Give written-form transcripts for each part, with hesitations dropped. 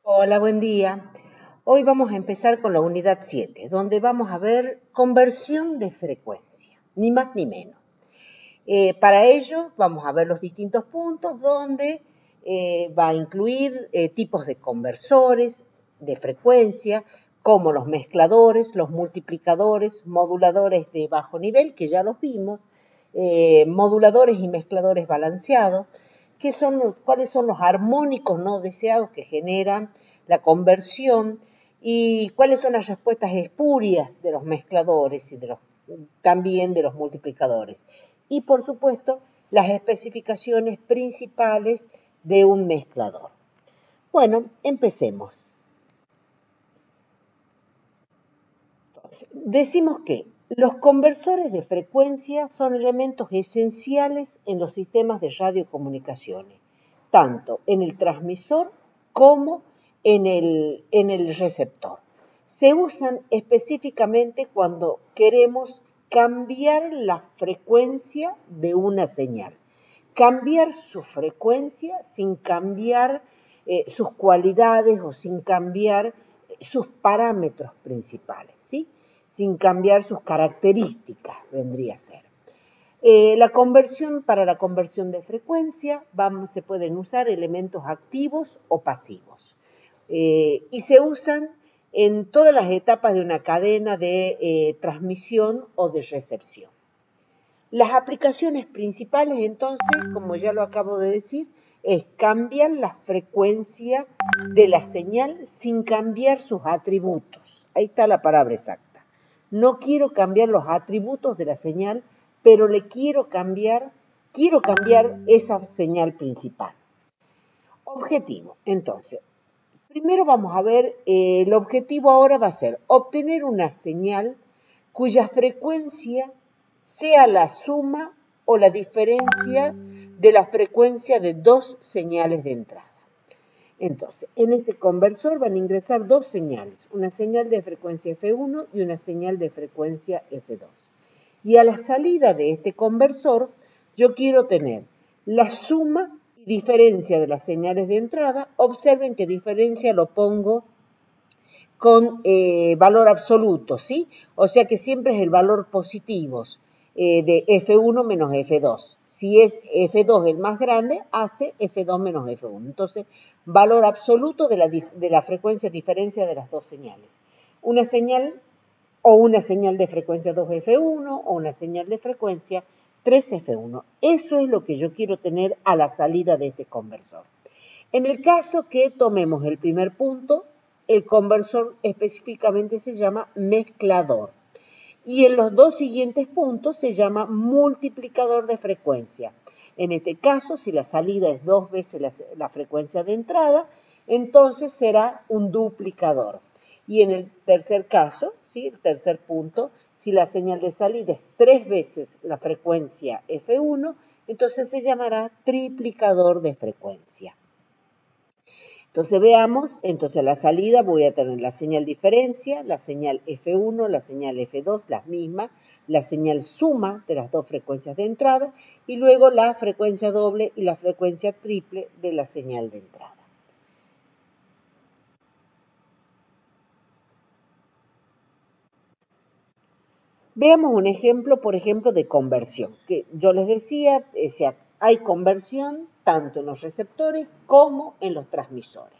Hola, buen día. Hoy vamos a empezar con la unidad 7, donde vamos a ver conversión de frecuencia, ni más ni menos. Para ello vamos a ver los distintos puntos donde va a incluir tipos de conversores de frecuencia, como los mezcladores, los multiplicadores, moduladores de bajo nivel, que ya los vimos, moduladores y mezcladores balanceados, cuáles son los armónicos no deseados que generan la conversión y cuáles son las respuestas espurias de los mezcladores y también de los multiplicadores. Y por supuesto, las especificaciones principales de un mezclador. Bueno, empecemos. Entonces, decimos que los conversores de frecuencia son elementos esenciales en los sistemas de radiocomunicaciones, tanto en el transmisor como en el receptor. Se usan específicamente cuando queremos cambiar la frecuencia de una señal. Cambiar su frecuencia sin cambiar sus cualidades o sin cambiar sus parámetros principales, ¿sí? Sin cambiar sus características, vendría a ser. Para la conversión de frecuencia se pueden usar elementos activos o pasivos y se usan en todas las etapas de una cadena de transmisión o de recepción. Las aplicaciones principales, entonces, como ya lo acabo de decir, es cambiar la frecuencia de la señal sin cambiar sus atributos. Ahí está la palabra exacta. No quiero cambiar los atributos de la señal, pero quiero cambiar esa señal principal. Objetivo, entonces. Primero vamos a ver, el objetivo ahora va a ser obtener una señal cuya frecuencia sea la suma o la diferencia de la frecuencia de dos señales de entrada. Entonces, en este conversor van a ingresar dos señales, una señal de frecuencia F1 y una señal de frecuencia F2. Y a la salida de este conversor, yo quiero tener la suma y diferencia de las señales de entrada. Observen que diferencia lo pongo con valor absoluto, ¿sí? O sea que siempre es el valor positivo de F1 menos F2. Si es F2 el más grande, hace F2 menos F1. Entonces, valor absoluto de la frecuencia diferencia de las dos señales. Una señal de frecuencia 2F1 o una señal de frecuencia 3F1. Eso es lo que yo quiero tener a la salida de este conversor. En el caso que tomemos el primer punto, el conversor específicamente se llama mezclador. Y en los dos siguientes puntos se llama multiplicador de frecuencia. En este caso, si la salida es 2 veces la frecuencia de entrada, entonces será un duplicador. Y en el tercer caso, ¿sí? El tercer punto, si la señal de salida es 3 veces la frecuencia F1, entonces se llamará triplicador de frecuencia. Entonces veamos, a la salida voy a tener la señal diferencia, la señal F1, la señal F2, las mismas, la señal suma de las dos frecuencias de entrada y luego la frecuencia doble y la frecuencia triple de la señal de entrada. Veamos un ejemplo, por ejemplo, de conversión, que yo les decía, hay conversión tanto en los receptores como en los transmisores.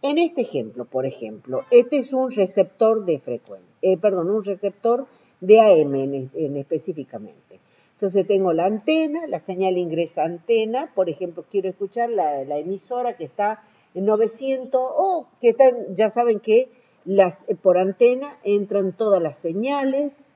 En este ejemplo, por ejemplo, este es un receptor de frecuencia, un receptor de AM específicamente. Entonces tengo la antena, la señal ingresa a antena, por ejemplo, quiero escuchar la emisora que está en 900, que están, ya saben que por antena entran todas las señales.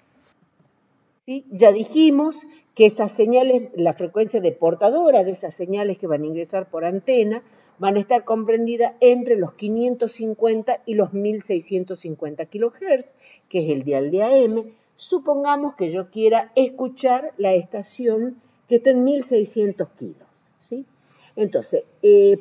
¿Sí? Ya dijimos que esas señales, la frecuencia de portadora de esas señales que van a ingresar por antena, van a estar comprendidas entre los 550 y los 1650 kHz, que es el dial de AM. Supongamos que yo quiera escuchar la estación que está en 1600 kilos. ¿Sí? Entonces,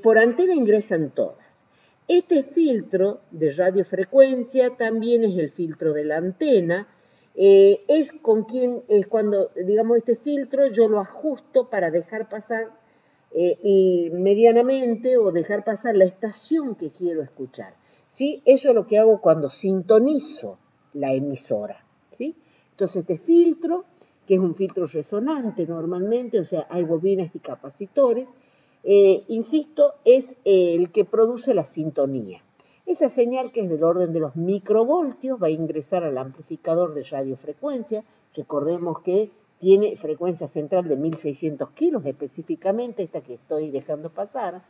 por antena ingresan todas. Este filtro de radiofrecuencia también es el filtro de la antena. Es cuando, digamos, este filtro yo lo ajusto para dejar pasar medianamente o dejar pasar la estación que quiero escuchar. ¿Sí? Eso es lo que hago cuando sintonizo la emisora. ¿Sí? Entonces este filtro, que es un filtro resonante normalmente, o sea, hay bobinas y capacitores, insisto, es el que produce la sintonía. Esa señal, que es del orden de los microvoltios, va a ingresar al amplificador de radiofrecuencia. Recordemos que tiene frecuencia central de 1600 kilos, específicamente esta que estoy dejando pasar,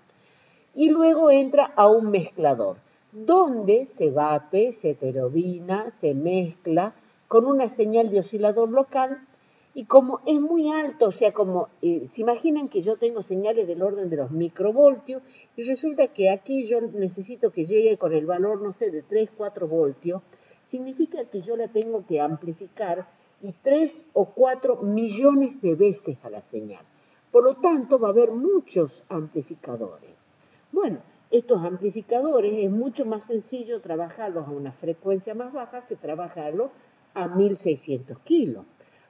y luego entra a un mezclador, donde se bate, se heterobina, se mezcla con una señal de oscilador local, y como es muy alto, o sea, como se imaginan que yo tengo señales del orden de los microvoltios, y resulta que aquí yo necesito que llegue con el valor, no sé, de 3, 4 voltios, significa que yo la tengo que amplificar y 3 o 4 millones de veces a la señal. Por lo tanto, va a haber muchos amplificadores. Bueno, estos amplificadores es mucho más sencillo trabajarlos a una frecuencia más baja que trabajarlos a 1600 kilos.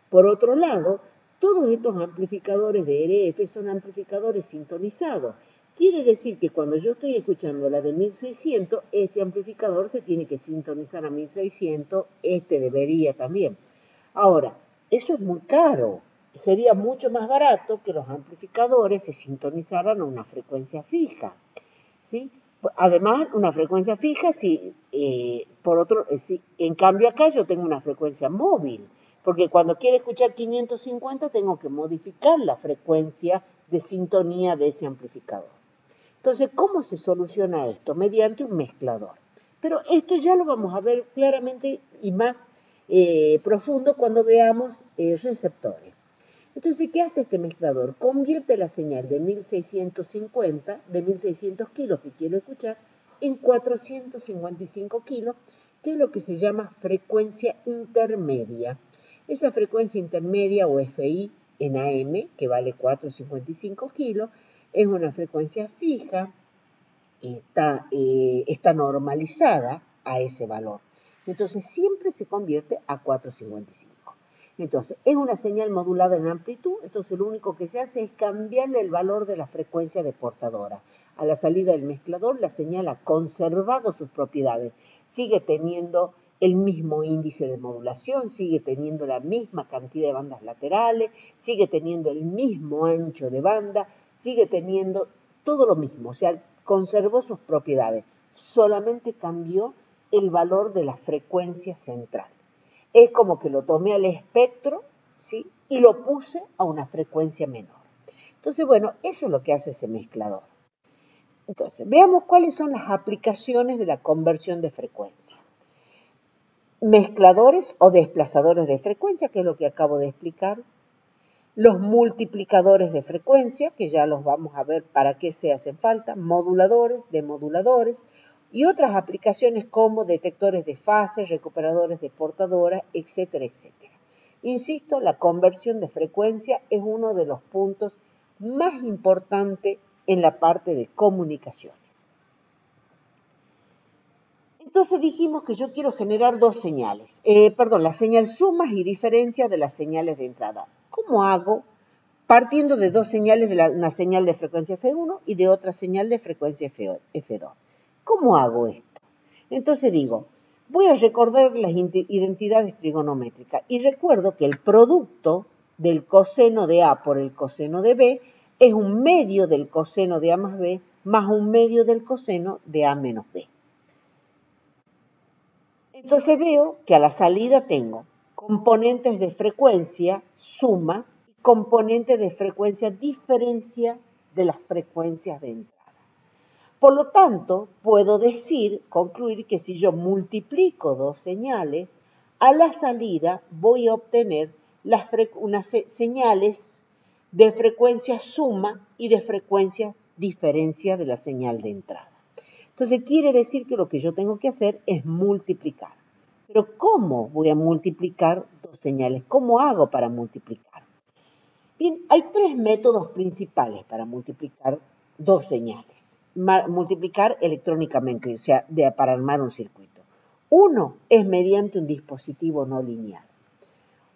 Por otro lado, todos estos amplificadores de RF son amplificadores sintonizados. Quiere decir que cuando yo estoy escuchando la de 1600, este amplificador se tiene que sintonizar a 1600, este debería también. Ahora, eso es muy caro. Sería mucho más barato que los amplificadores se sintonizaran a una frecuencia fija. ¿Sí? Además, una frecuencia fija, en cambio acá yo tengo una frecuencia móvil, porque cuando quiero escuchar 550 tengo que modificar la frecuencia de sintonía de ese amplificador. Entonces, ¿cómo se soluciona esto? Mediante un mezclador. Pero esto ya lo vamos a ver claramente y más profundo cuando veamos receptores. Entonces, ¿qué hace este mezclador? Convierte la señal de 1650, de 1600 kilos que quiero escuchar, en 455 kilos, que es lo que se llama frecuencia intermedia. Esa frecuencia intermedia, o FI en AM, que vale 455 kilos, es una frecuencia fija, está normalizada a ese valor. Entonces, siempre se convierte a 455. Entonces, es una señal modulada en amplitud, entonces lo único que se hace es cambiarle el valor de la frecuencia de portadora. A la salida del mezclador, la señal ha conservado sus propiedades, sigue teniendo el mismo índice de modulación, sigue teniendo la misma cantidad de bandas laterales, sigue teniendo el mismo ancho de banda, sigue teniendo todo lo mismo, o sea, conservó sus propiedades, solamente cambió el valor de la frecuencia central. Es como que lo tomé al espectro, ¿sí? Y lo puse a una frecuencia menor. Entonces, bueno, eso es lo que hace ese mezclador. Entonces, veamos cuáles son las aplicaciones de la conversión de frecuencia. Mezcladores o desplazadores de frecuencia, que es lo que acabo de explicar. Los multiplicadores de frecuencia, que ya los vamos a ver para qué se hacen falta. Moduladores, demoduladores. Y otras aplicaciones como detectores de fase, recuperadores de portadora, etcétera, etcétera. Insisto, la conversión de frecuencia es uno de los puntos más importantes en la parte de comunicaciones. Entonces dijimos que yo quiero generar dos señales, la señal sumas y diferencia de las señales de entrada. ¿Cómo hago? Partiendo de dos señales, una señal de frecuencia F1 y de otra señal de frecuencia F2. ¿Cómo hago esto? Entonces digo, voy a recordar las identidades trigonométricas y recuerdo que el producto del coseno de A por el coseno de B es un medio del coseno de A más B más un medio del coseno de A menos B. Entonces veo que a la salida tengo componentes de frecuencia suma y componentes de frecuencia diferencia de las frecuencias de entrada. Por lo tanto, puedo concluir que si yo multiplico dos señales, a la salida voy a obtener unas señales de frecuencia suma y de frecuencia diferencia de la señal de entrada. Entonces quiere decir que lo que yo tengo que hacer es multiplicar. Pero ¿cómo voy a multiplicar dos señales? ¿Cómo hago para multiplicar? Bien, hay tres métodos principales para multiplicar dos señales. Multiplicar electrónicamente, o sea, para armar un circuito. Uno es mediante un dispositivo no lineal.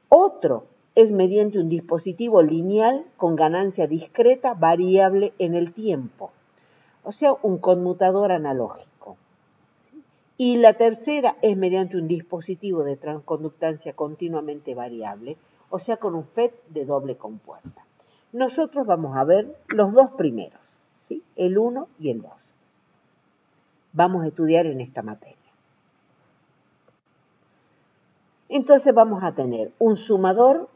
Otro es mediante un dispositivo lineal con ganancia discreta variable en el tiempo, o sea, un conmutador analógico. ¿Sí? Y la tercera es mediante un dispositivo de transconductancia continuamente variable, o sea, con un FET de doble compuerta. Nosotros vamos a ver los dos primeros, ¿sí? El 1 y el 2. Vamos a estudiar en esta materia. Entonces vamos a tener un sumador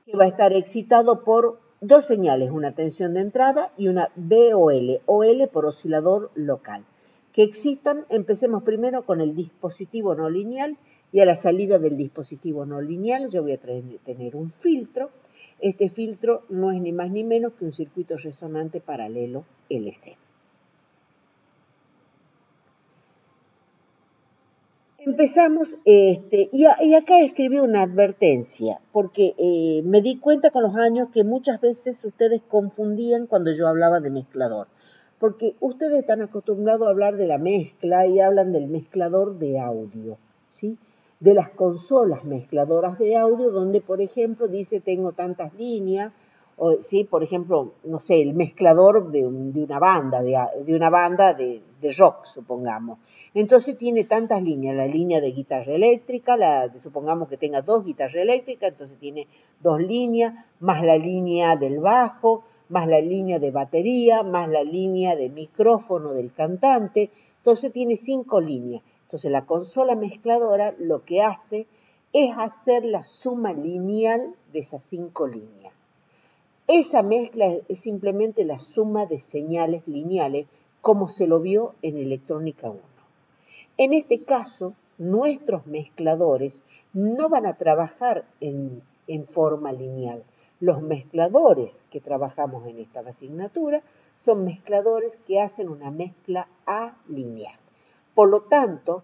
que va a estar excitado por dos señales, una tensión de entrada y una VOL, OL por oscilador local, que existan. Empecemos primero con el dispositivo no lineal, y a la salida del dispositivo no lineal yo voy a tener un filtro. Este filtro no es ni más ni menos que un circuito resonante paralelo LC. Empezamos, y acá escribí una advertencia, porque me di cuenta con los años que muchas veces ustedes confundían cuando yo hablaba de mezclador, porque ustedes están acostumbrados a hablar de la mezcla y hablan del mezclador de audio, ¿sí? De las consolas mezcladoras de audio, donde, por ejemplo, dice tengo tantas líneas, o, ¿sí? Por ejemplo, no sé, el mezclador de una banda, de rock, supongamos. Entonces tiene tantas líneas, la línea de guitarra eléctrica, supongamos que tenga 2 guitarras eléctricas, entonces tiene 2 líneas, más la línea del bajo, más la línea de batería, más la línea de micrófono del cantante, entonces tiene 5 líneas. Entonces la consola mezcladora lo que hace es hacer la suma lineal de esas 5 líneas. Esa mezcla es simplemente la suma de señales lineales, como se lo vio en electrónica 1. En este caso, nuestros mezcladores no van a trabajar en forma lineal. Los mezcladores que trabajamos en esta asignatura son mezcladores que hacen una mezcla alineal. Por lo tanto,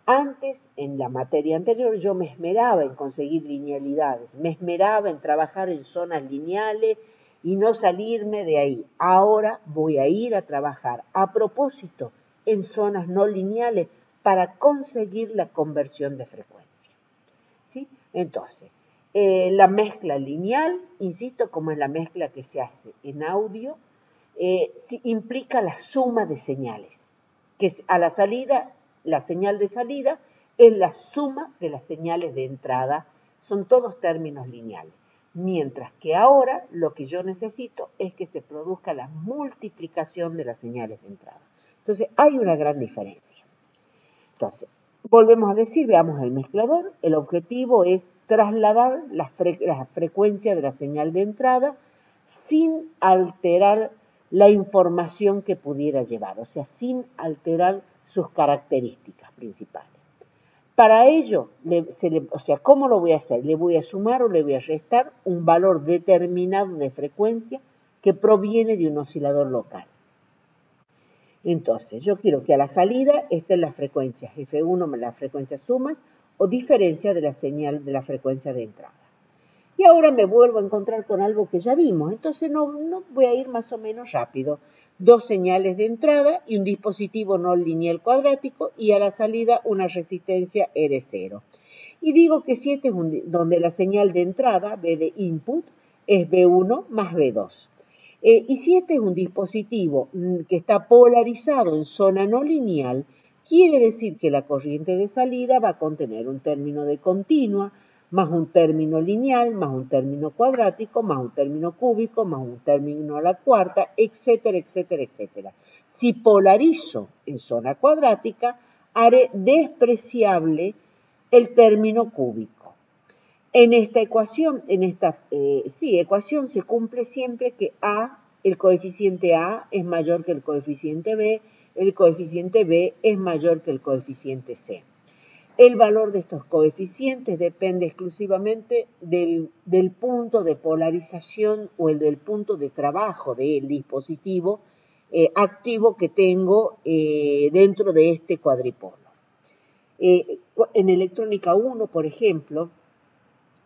antes, en la materia anterior, yo me esmeraba en conseguir linealidades, me esmeraba en trabajar en zonas lineales y no salirme de ahí. Ahora voy a ir a trabajar a propósito en zonas no lineales para conseguir la conversión de frecuencia. ¿Sí? Entonces, la mezcla lineal, insisto, como es la mezcla que se hace en audio, implica la suma de señales, que a la salida, la señal de salida es la suma de las señales de entrada, son todos términos lineales. Mientras que ahora lo que yo necesito es que se produzca la multiplicación de las señales de entrada. Entonces, hay una gran diferencia. Entonces, volvemos a decir, veamos el mezclador. El objetivo es trasladar la frecuencia de la señal de entrada sin alterar la información que pudiera llevar, o sea, sin alterar sus características principales. Para ello, ¿cómo lo voy a hacer? Le voy a sumar o le voy a restar un valor determinado de frecuencia que proviene de un oscilador local. Entonces, yo quiero que a la salida estén las frecuencias F1 las frecuencias sumas o diferencia de la señal de la frecuencia de entrada. Y ahora me vuelvo a encontrar con algo que ya vimos, entonces no voy a ir más o menos rápido. 2 señales de entrada y un dispositivo no lineal cuadrático y a la salida una resistencia R0. Y digo que si este es donde la señal de entrada, B de input, es B1 más B2. Y si este es un dispositivo que está polarizado en zona no lineal, quiere decir que la corriente de salida va a contener un término de continua, más un término lineal, más un término cuadrático, más un término cúbico, más un término a la cuarta, etcétera, etcétera, etcétera. Si polarizo en zona cuadrática, haré despreciable el término cúbico. En esta ecuación, ecuación se cumple siempre que el coeficiente A es mayor que el coeficiente B es mayor que el coeficiente C. El valor de estos coeficientes depende exclusivamente del punto de polarización o el del punto de trabajo del dispositivo activo que tengo dentro de este cuadripolo. En electrónica 1, por ejemplo,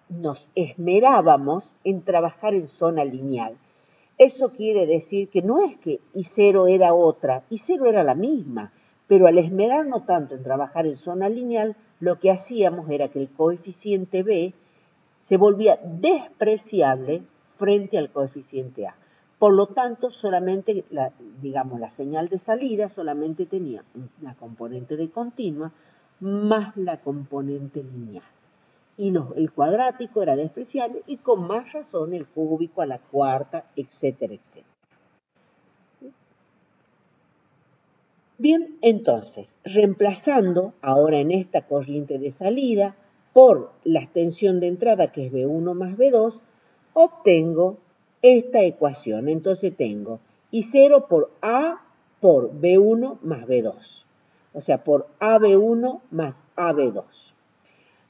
nos esmerábamos en trabajar en zona lineal. Eso quiere decir que no es que I0 era otra, I0 era la misma, pero al esmerarnos tanto en trabajar en zona lineal, lo que hacíamos era que el coeficiente B se volvía despreciable frente al coeficiente A. Por lo tanto, solamente, la señal de salida solamente tenía la componente de continua más la componente lineal. Y el cuadrático era despreciable y con más razón el cúbico a la cuarta, etcétera, etcétera. Bien, entonces, reemplazando ahora en esta corriente de salida por la extensión de entrada, que es B1 más B2, obtengo esta ecuación. Entonces tengo I0 por A por B1 más B2. O sea, por AB1 más AB2.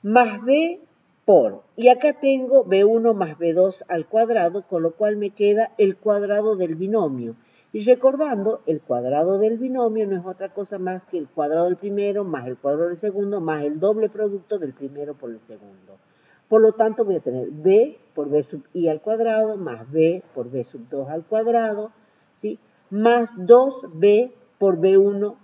Más B por, y acá tengo B1 más B2 al cuadrado, con lo cual me queda el cuadrado del binomio. Y recordando, el cuadrado del binomio no es otra cosa más que el cuadrado del primero más el cuadrado del segundo más el doble producto del primero por el segundo. Por lo tanto, voy a tener B por B sub I al cuadrado más B por B sub 2 al cuadrado, ¿sí? Más 2B por B1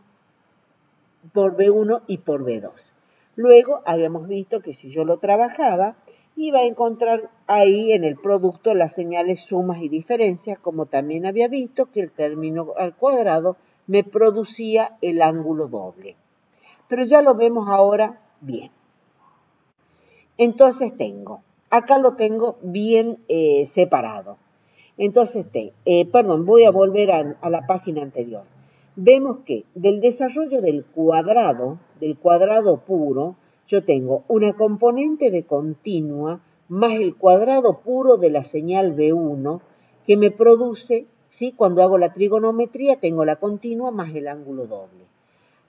y por B2. Luego habíamos visto que si yo lo trabajaba, iba a encontrar ahí en el producto las señales sumas y diferencias, como también había visto que el término al cuadrado me producía el ángulo doble. Pero ya lo vemos ahora bien. Entonces acá lo tengo bien separado. Entonces, voy a volver a la página anterior. Vemos que del desarrollo del cuadrado puro, yo tengo una componente de continua más el cuadrado puro de la señal B1 que me produce, ¿sí? Cuando hago la trigonometría, tengo la continua más el ángulo doble.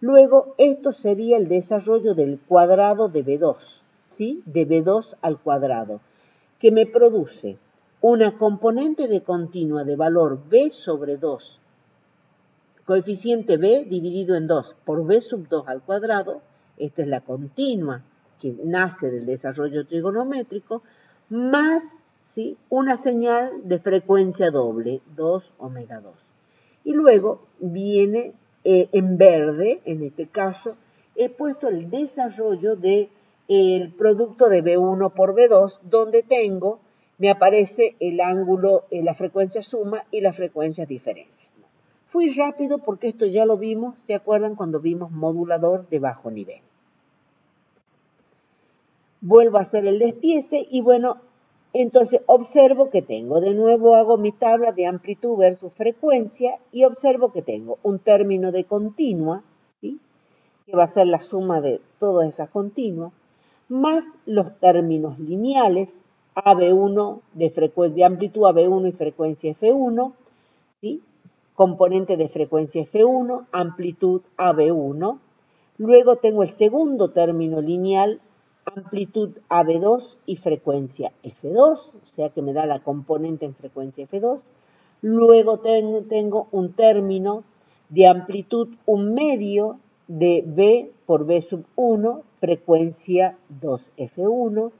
Luego, esto sería el desarrollo del cuadrado de B2, ¿sí? De B2 al cuadrado, que me produce una componente de continua de valor B sobre 2, coeficiente B dividido en 2 por B sub 2 al cuadrado, esta es la continua que nace del desarrollo trigonométrico, más, ¿sí? Una señal de frecuencia doble, 2 omega 2. Y luego viene en verde, en este caso, he puesto el desarrollo del producto de B1 por B2, donde me aparece el ángulo, la frecuencia suma y la frecuencia diferencia. Fui rápido porque esto ya lo vimos, ¿se acuerdan cuando vimos modulador de bajo nivel? Vuelvo a hacer el despiece y bueno, entonces observo que de nuevo hago mi tabla de amplitud versus frecuencia y observo que tengo un término de continua, ¿sí? Que va a ser la suma de todas esas continuas, más los términos lineales, AB1 de amplitud AB1 y frecuencia F1, ¿sí? Componente de frecuencia F1, amplitud AB1. Luego tengo el segundo término lineal, amplitud AB2 y frecuencia F2, o sea que me da la componente en frecuencia F2. Luego tengo un término de amplitud 1 medio de B por B sub 1, frecuencia 2F1.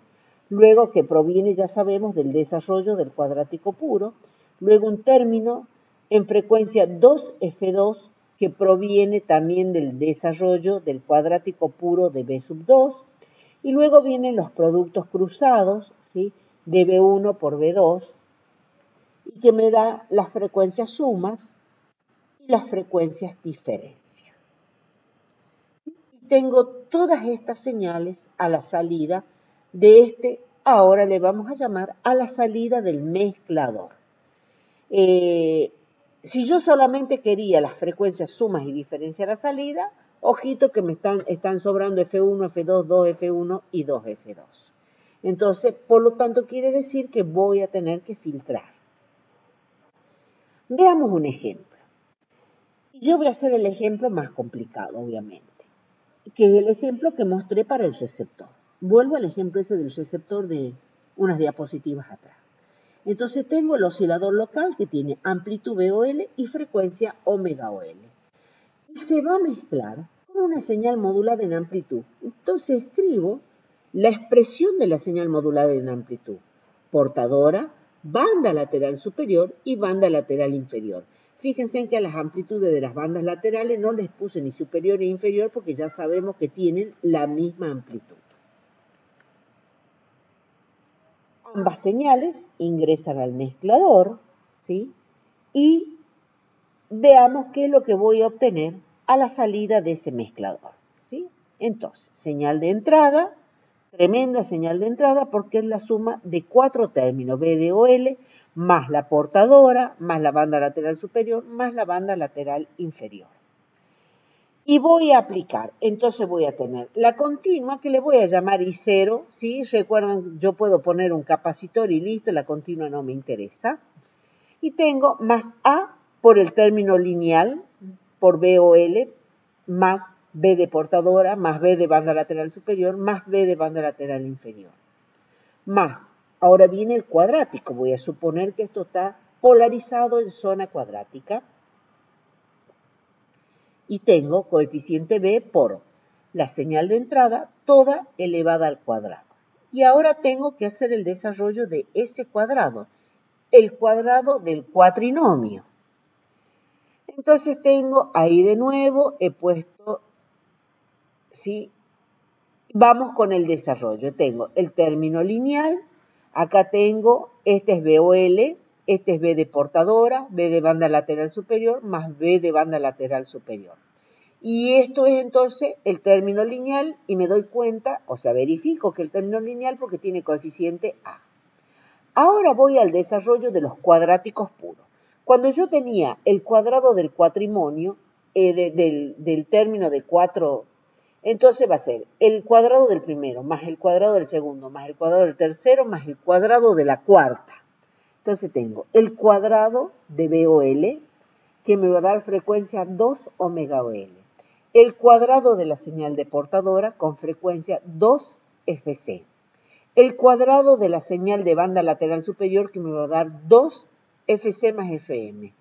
Luego que proviene, ya sabemos, del desarrollo del cuadrático puro. Luego un término en frecuencia 2F2 que proviene también del desarrollo del cuadrático puro de B sub 2. Y luego vienen los productos cruzados, ¿sí? De B1 por B2 y que me da las frecuencias sumas y las frecuencias diferencia. Y tengo todas estas señales a la salida de ahora le vamos a llamar a la salida del mezclador. Si yo solamente quería las frecuencias sumas y diferencia a la salida, ojito que me están sobrando F1, F2, 2F1 y 2F2. Entonces, por lo tanto, quiere decir que voy a tener que filtrar. Veamos un ejemplo. Yo voy a hacer el ejemplo más complicado, obviamente, que es el ejemplo que mostré para el receptor. Vuelvo al ejemplo ese del receptor de unas diapositivas atrás. Entonces tengo el oscilador local que tiene amplitud VOL y frecuencia omega OL. Y se va a mezclar con una señal modulada en amplitud. Entonces escribo la expresión de la señal modulada en amplitud. Portadora, banda lateral superior y banda lateral inferior. Fíjense en que a las amplitudes de las bandas laterales no les puse ni superior e inferior porque ya sabemos que tienen la misma amplitud. Ambas señales ingresan al mezclador, ¿sí? Y veamos qué es lo que voy a obtener a la salida de ese mezclador, ¿sí? Entonces, señal de entrada, tremenda señal de entrada porque es la suma de 4 términos, BDOL, más la portadora, más la banda lateral superior, más la banda lateral inferior. Y voy a aplicar, entonces voy a tener la continua que le voy a llamar I0, ¿sí? Recuerden, yo puedo poner un capacitor y listo, la continua no me interesa. Y tengo más A por el término lineal, por BOL, más B de portadora, más B de banda lateral superior, más B de banda lateral inferior. Más, ahora viene el cuadrático, voy a suponer que esto está polarizado en zona cuadrática. Y tengo coeficiente B por la señal de entrada toda elevada al cuadrado. Y ahora tengo que hacer el desarrollo de ese cuadrado, el cuadrado del cuatrinomio. Entonces tengo ahí de nuevo, he puesto, ¿sí? Vamos con el desarrollo. Tengo el término lineal, acá tengo, este es BOL, este es B de portadora, B de banda lateral superior, más B de banda lateral superior. Y esto es entonces el término lineal y me doy cuenta, o sea, verifico que el término lineal porque tiene coeficiente A. Ahora voy al desarrollo de los cuadráticos puros. Cuando yo tenía el cuadrado del cuatrimonio, del término de 4, entonces va a ser el cuadrado del primero, más el cuadrado del segundo, más el cuadrado del tercero, más el cuadrado de la cuarta. Entonces tengo el cuadrado de BOL, que me va a dar frecuencia 2 omega OL. El cuadrado de la señal de portadora con frecuencia 2 FC. El cuadrado de la señal de banda lateral superior que me va a dar 2 FC más FM.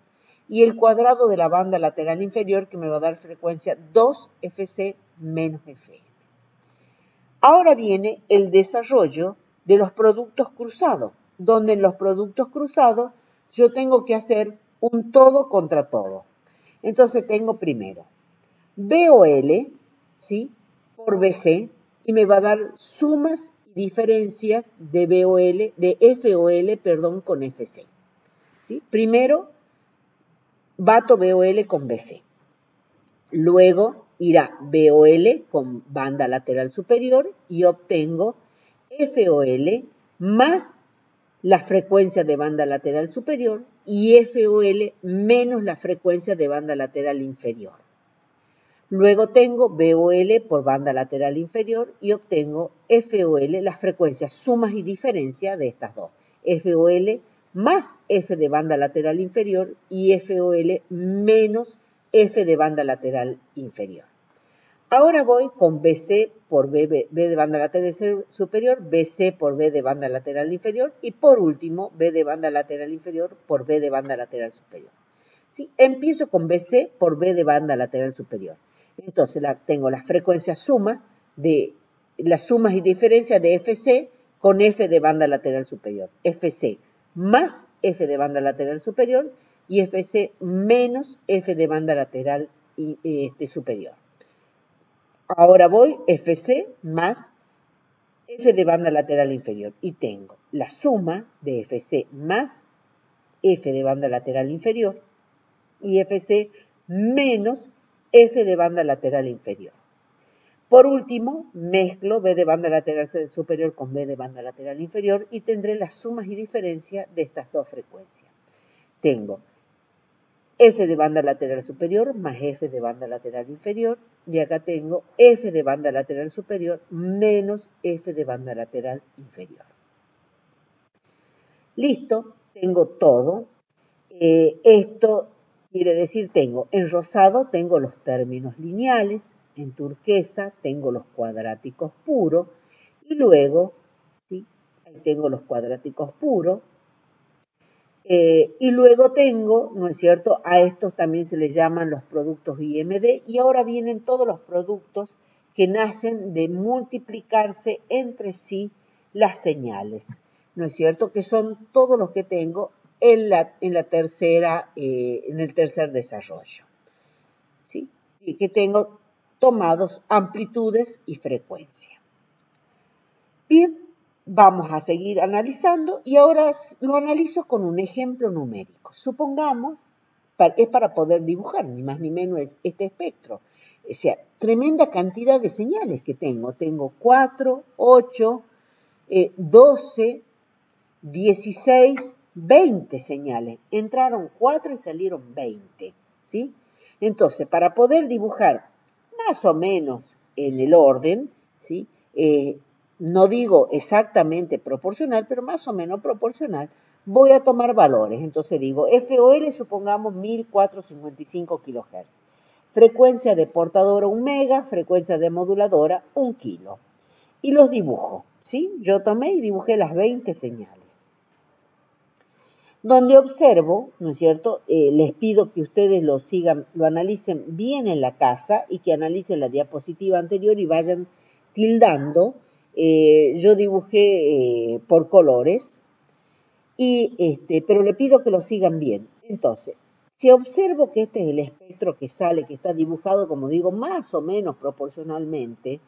Y el cuadrado de la banda lateral inferior que me va a dar frecuencia 2 FC menos FM. Ahora viene el desarrollo de los productos cruzados, donde en los productos cruzados yo tengo que hacer un todo contra todo. Entonces tengo primero BOL, ¿sí? Por BC, y me va a dar sumas y diferencias de BOL, de FOL, perdón, con FC. ¿Sí? Primero, bato BOL con BC. Luego irá BOL con banda lateral superior y obtengo FOL más la frecuencia de banda lateral superior y FOL menos la frecuencia de banda lateral inferior. Luego tengo BOL por banda lateral inferior y obtengo FOL, las frecuencias sumas y diferencias de estas dos. FOL más F de banda lateral inferior y FOL menos F de banda lateral inferior. Ahora voy con BC por B de banda lateral superior, BC por B de banda lateral inferior y por último B de banda lateral inferior por B de banda lateral superior. ¿Sí? Empiezo con BC por B de banda lateral superior. Entonces tengo las frecuencias sumas de las sumas y diferencias de FC con F de banda lateral superior. FC más F de banda lateral superior y FC menos F de banda lateral superior. Ahora voy FC más F de banda lateral inferior y tengo la suma de FC más F de banda lateral inferior y FC menos F de banda lateral inferior. Por último, mezclo B de banda lateral superior con B de banda lateral inferior y tendré las sumas y diferencias de estas dos frecuencias. Tengo F de banda lateral superior más F de banda lateral inferior y acá tengo F de banda lateral superior menos F de banda lateral inferior. Listo, tengo todo. Esto quiere decir, tengo en rosado tengo los términos lineales, en turquesa tengo los cuadráticos puros y luego, ¿sí? Ahí tengo los cuadráticos puros. Y luego tengo, ¿no es cierto? A estos también se les llaman los productos IMD y ahora vienen todos los productos que nacen de multiplicarse entre sí las señales, ¿no es cierto? Que son todos los que tengo en el tercer desarrollo, ¿sí? Y que tengo tomados amplitudes y frecuencia. Bien, vamos a seguir analizando y ahora lo analizo con un ejemplo numérico. Supongamos, es para poder dibujar, ni más ni menos este espectro. O sea, tremenda cantidad de señales que tengo. Tengo 4, 8, 12, 16, 20 señales. Entraron 4 y salieron 20, ¿sí? Entonces, para poder dibujar más o menos en el orden, ¿sí? No digo exactamente proporcional, pero más o menos proporcional, voy a tomar valores. Entonces digo, FOL supongamos 1455 kHz. Frecuencia de portadora 1 mega, frecuencia de moduladora 1 kilo. Y los dibujo, ¿sí? Yo tomé y dibujé las 20 señales. Donde observo, ¿no es cierto? Les pido que ustedes lo sigan, lo analicen bien en la casa y que analicen la diapositiva anterior y vayan tildando. Yo dibujé por colores, pero le pido que lo sigan bien. Entonces, si observo que este es el espectro que sale, que está dibujado, como digo, más o menos proporcionalmente,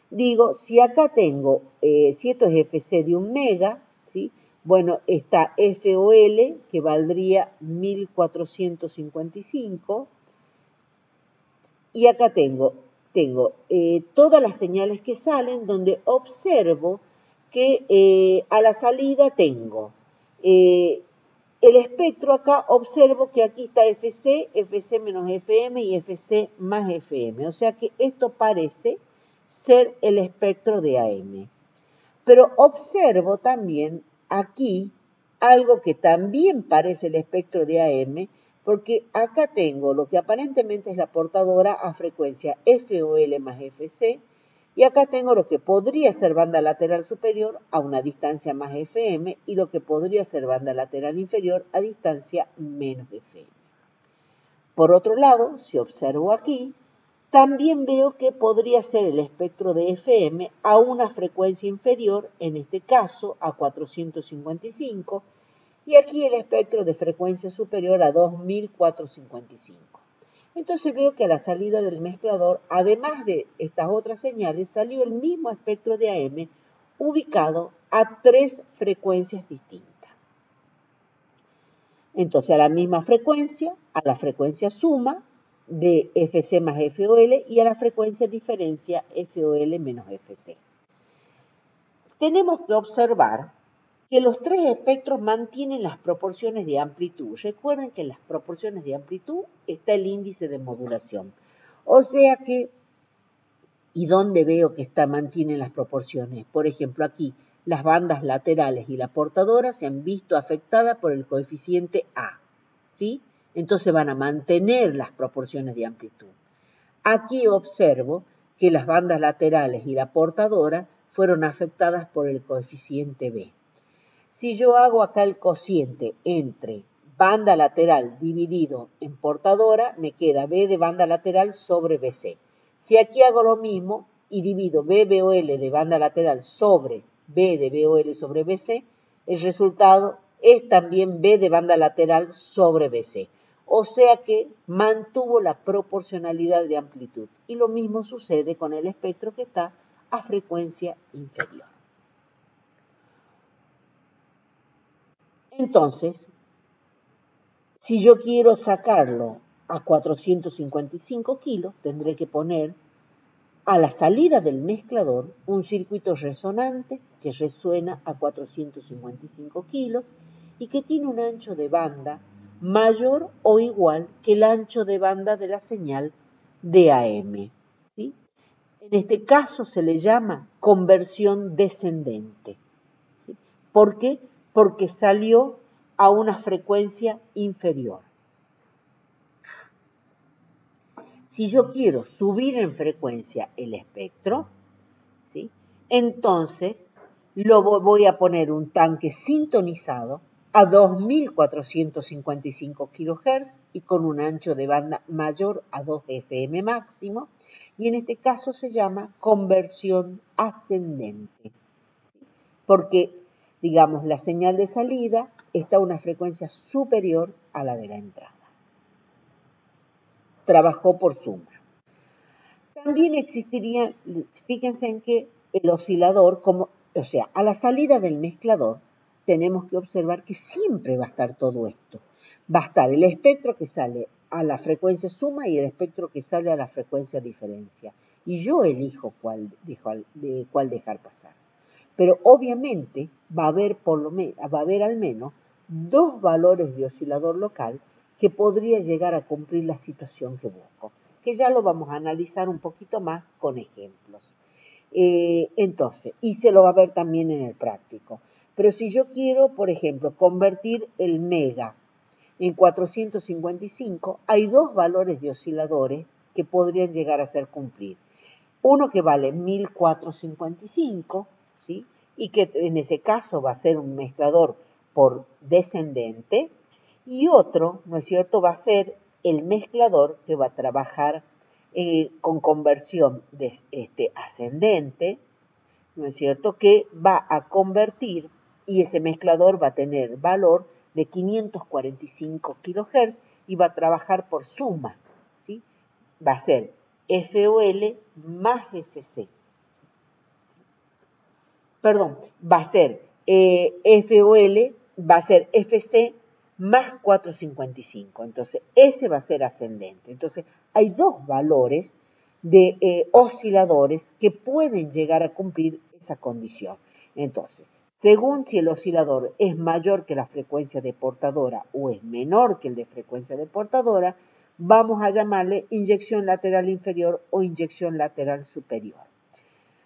digo, si acá tengo, si esto es FC de 1 mega, ¿sí? Bueno, está FOL, que valdría 1455, y acá tengo todas las señales que salen, donde observo que a la salida tengo el espectro. Acá observo que aquí está FC, FC menos FM y FC más FM, o sea que esto parece ser el espectro de AM. Pero observo también aquí algo que también parece el espectro de AM, porque acá tengo lo que aparentemente es la portadora a frecuencia FOL más FC, y acá tengo lo que podría ser banda lateral superior a una distancia más FM y lo que podría ser banda lateral inferior a distancia menos FM. Por otro lado, si observo aquí, también veo que podría ser el espectro de FM a una frecuencia inferior, en este caso a 455, y aquí el espectro de frecuencia superior a 2455. Entonces veo que a la salida del mezclador, además de estas otras señales, salió el mismo espectro de AM ubicado a 3 frecuencias distintas. Entonces a la misma frecuencia, a la frecuencia suma de FC más FOL y a la frecuencia diferencia FOL menos FC. Tenemos que observar que los 3 espectros mantienen las proporciones de amplitud. Recuerden que en las proporciones de amplitud está el índice de modulación. O sea que, ¿y dónde veo que mantienen las proporciones? Por ejemplo, aquí las bandas laterales y la portadora se han visto afectadas por el coeficiente A, ¿sí? Entonces van a mantener las proporciones de amplitud. Aquí observo que las bandas laterales y la portadora fueron afectadas por el coeficiente B. Si yo hago acá el cociente entre banda lateral dividido en portadora, me queda B de banda lateral sobre BC. Si aquí hago lo mismo y divido BBOL de banda lateral sobre B de BOL sobre BC, el resultado es también B de banda lateral sobre BC. O sea que mantuvo la proporcionalidad de amplitud. Y lo mismo sucede con el espectro que está a frecuencia inferior. Entonces, si yo quiero sacarlo a 455 kilos, tendré que poner a la salida del mezclador un circuito resonante que resuena a 455 kilos y que tiene un ancho de banda mayor o igual que el ancho de banda de la señal de AM, ¿sí? En este caso se le llama conversión descendente, ¿sí? ¿Por qué? Porque salió a una frecuencia inferior. Si yo quiero subir en frecuencia el espectro, ¿sí? Entonces voy a poner un tanque sintonizado a 2455 kHz y con un ancho de banda mayor a 2 FM máximo, y en este caso se llama conversión ascendente, porque, digamos, la señal de salida está a una frecuencia superior a la de la entrada. Trabajó por suma. También existiría, fíjense en que el oscilador, como O sea, a la salida del mezclador tenemos que observar que siempre va a estar todo esto. Va a estar el espectro que sale a la frecuencia suma y el espectro que sale a la frecuencia diferencia. Y yo elijo cuál dejar pasar. Pero obviamente va a haber al menos dos valores de oscilador local que podría llegar a cumplir la situación que busco, que ya lo vamos a analizar un poquito más con ejemplos. Entonces, y se lo va a ver también en el práctico. Pero si yo quiero, por ejemplo, convertir el mega en 455, hay dos valores de osciladores que podrían llegar a ser cumplir. Uno que vale 1455, ¿sí? Y que en ese caso va a ser un mezclador por descendente, y otro, ¿no es cierto?, va a ser el mezclador que va a trabajar con conversión ascendente, ¿no es cierto?, que va a convertir, y ese mezclador va a tener valor de 545 kHz y va a trabajar por suma, ¿sí? Va a ser FOL más FC. Perdón, va a ser FOL, va a ser FC más 455. Entonces, ese va a ser ascendente. Entonces, hay dos valores de osciladores que pueden llegar a cumplir esa condición. Entonces, según si el oscilador es mayor que la frecuencia de portadora o es menor que el de frecuencia de portadora, vamos a llamarle inyección lateral inferior o inyección lateral superior.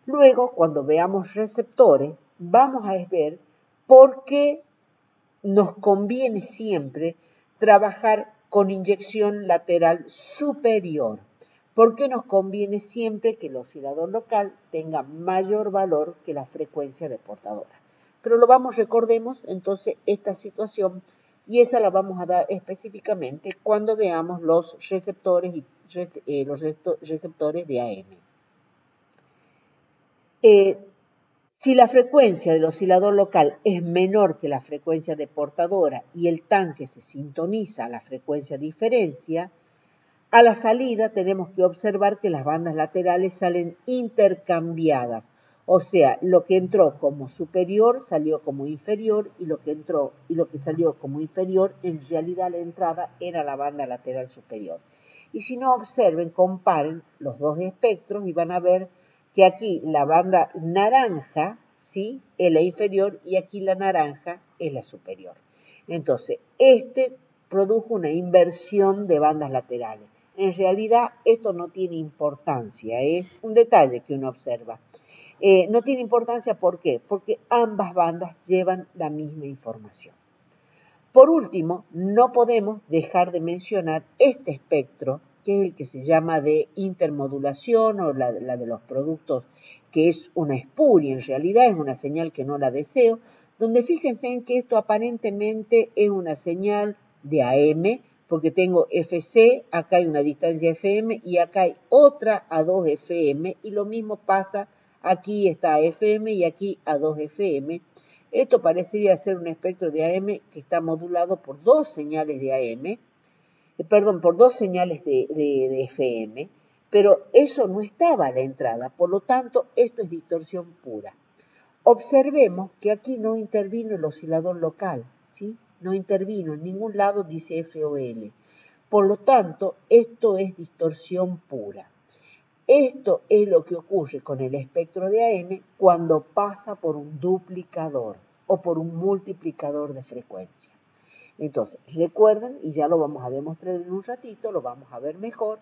Luego, cuando veamos receptores, vamos a ver por qué nos conviene siempre trabajar con inyección lateral superior. ¿Por qué nos conviene siempre que el oscilador local tenga mayor valor que la frecuencia de portadora? Pero recordemos entonces esta situación y esa la vamos a dar específicamente cuando veamos los receptores de AM. Si la frecuencia del oscilador local es menor que la frecuencia de portadora y el tanque se sintoniza a la frecuencia diferencia, a la salida tenemos que observar que las bandas laterales salen intercambiadas. O sea, lo que entró como superior salió como inferior y lo que salió como inferior, en realidad la entrada era la banda lateral superior. Y si no, observen, comparen los dos espectros y van a ver que aquí la banda naranja, ¿sí?, es la inferior y aquí la naranja es la superior. Entonces, produjo una inversión de bandas laterales. En realidad, esto no tiene importancia, es un detalle que uno observa. No tiene importancia, ¿por qué? Porque ambas bandas llevan la misma información. Por último, no podemos dejar de mencionar este espectro, que es el que se llama de intermodulación o la de los productos, que es una espuria, en realidad es una señal que no la deseo, donde fíjense en que esto aparentemente es una señal de AM, porque tengo FC, acá hay una distancia FM y acá hay otra a 2 FM, y lo mismo pasa, aquí está FM y aquí a 2 FM. Esto parecería ser un espectro de AM que está modulado por dos señales de AM, por dos señales de FM, pero eso no estaba a la entrada, por lo tanto, esto es distorsión pura. Observemos que aquí no intervino el oscilador local, ¿sí? No intervino, en ningún lado dice FOL. Por lo tanto, esto es distorsión pura. Esto es lo que ocurre con el espectro de AM cuando pasa por un duplicador o por un multiplicador de frecuencia. Entonces, recuerden, y ya lo vamos a demostrar en un ratito, lo vamos a ver mejor,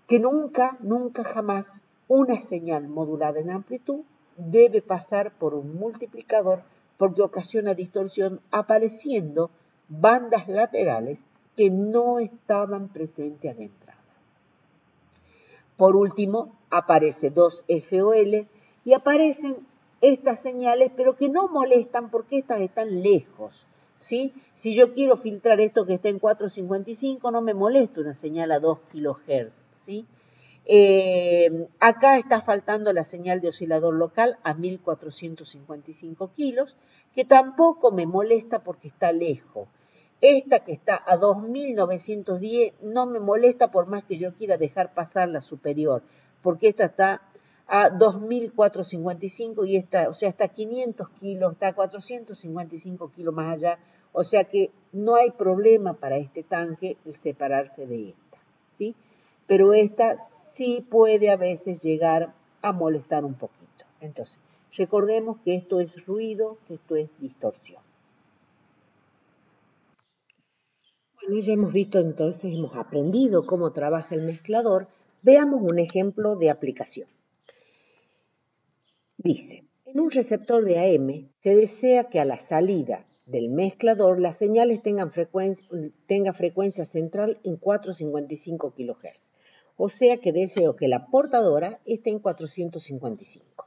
que nunca jamás una señal modulada en amplitud debe pasar por un multiplicador porque ocasiona distorsión apareciendo bandas laterales que no estaban presentes a la entrada. Por último, aparece 2FOL y aparecen estas señales, pero que no molestan porque estas están lejos, ¿sí? Si yo quiero filtrar esto que está en 455, no me molesta una señal a 2 kHz, ¿sí? Acá está faltando la señal de oscilador local a 1455 kilos, que tampoco me molesta porque está lejos. Esta que está a 2910 no me molesta por más que yo quiera dejar pasar la superior, porque esta está a 2.455 y está, o sea, está 500 kilos, está 455 kilos más allá, o sea que no hay problema para este tanque el separarse de esta, ¿sí? Pero esta sí puede a veces llegar a molestar un poquito. Entonces, recordemos que esto es ruido, que esto es distorsión. Bueno, ya hemos visto entonces, hemos aprendido cómo trabaja el mezclador. Veamos un ejemplo de aplicación. Dice, en un receptor de AM se desea que a la salida del mezclador las señales tenga frecuencia central en 455 kHz. O sea que deseo que la portadora esté en 455.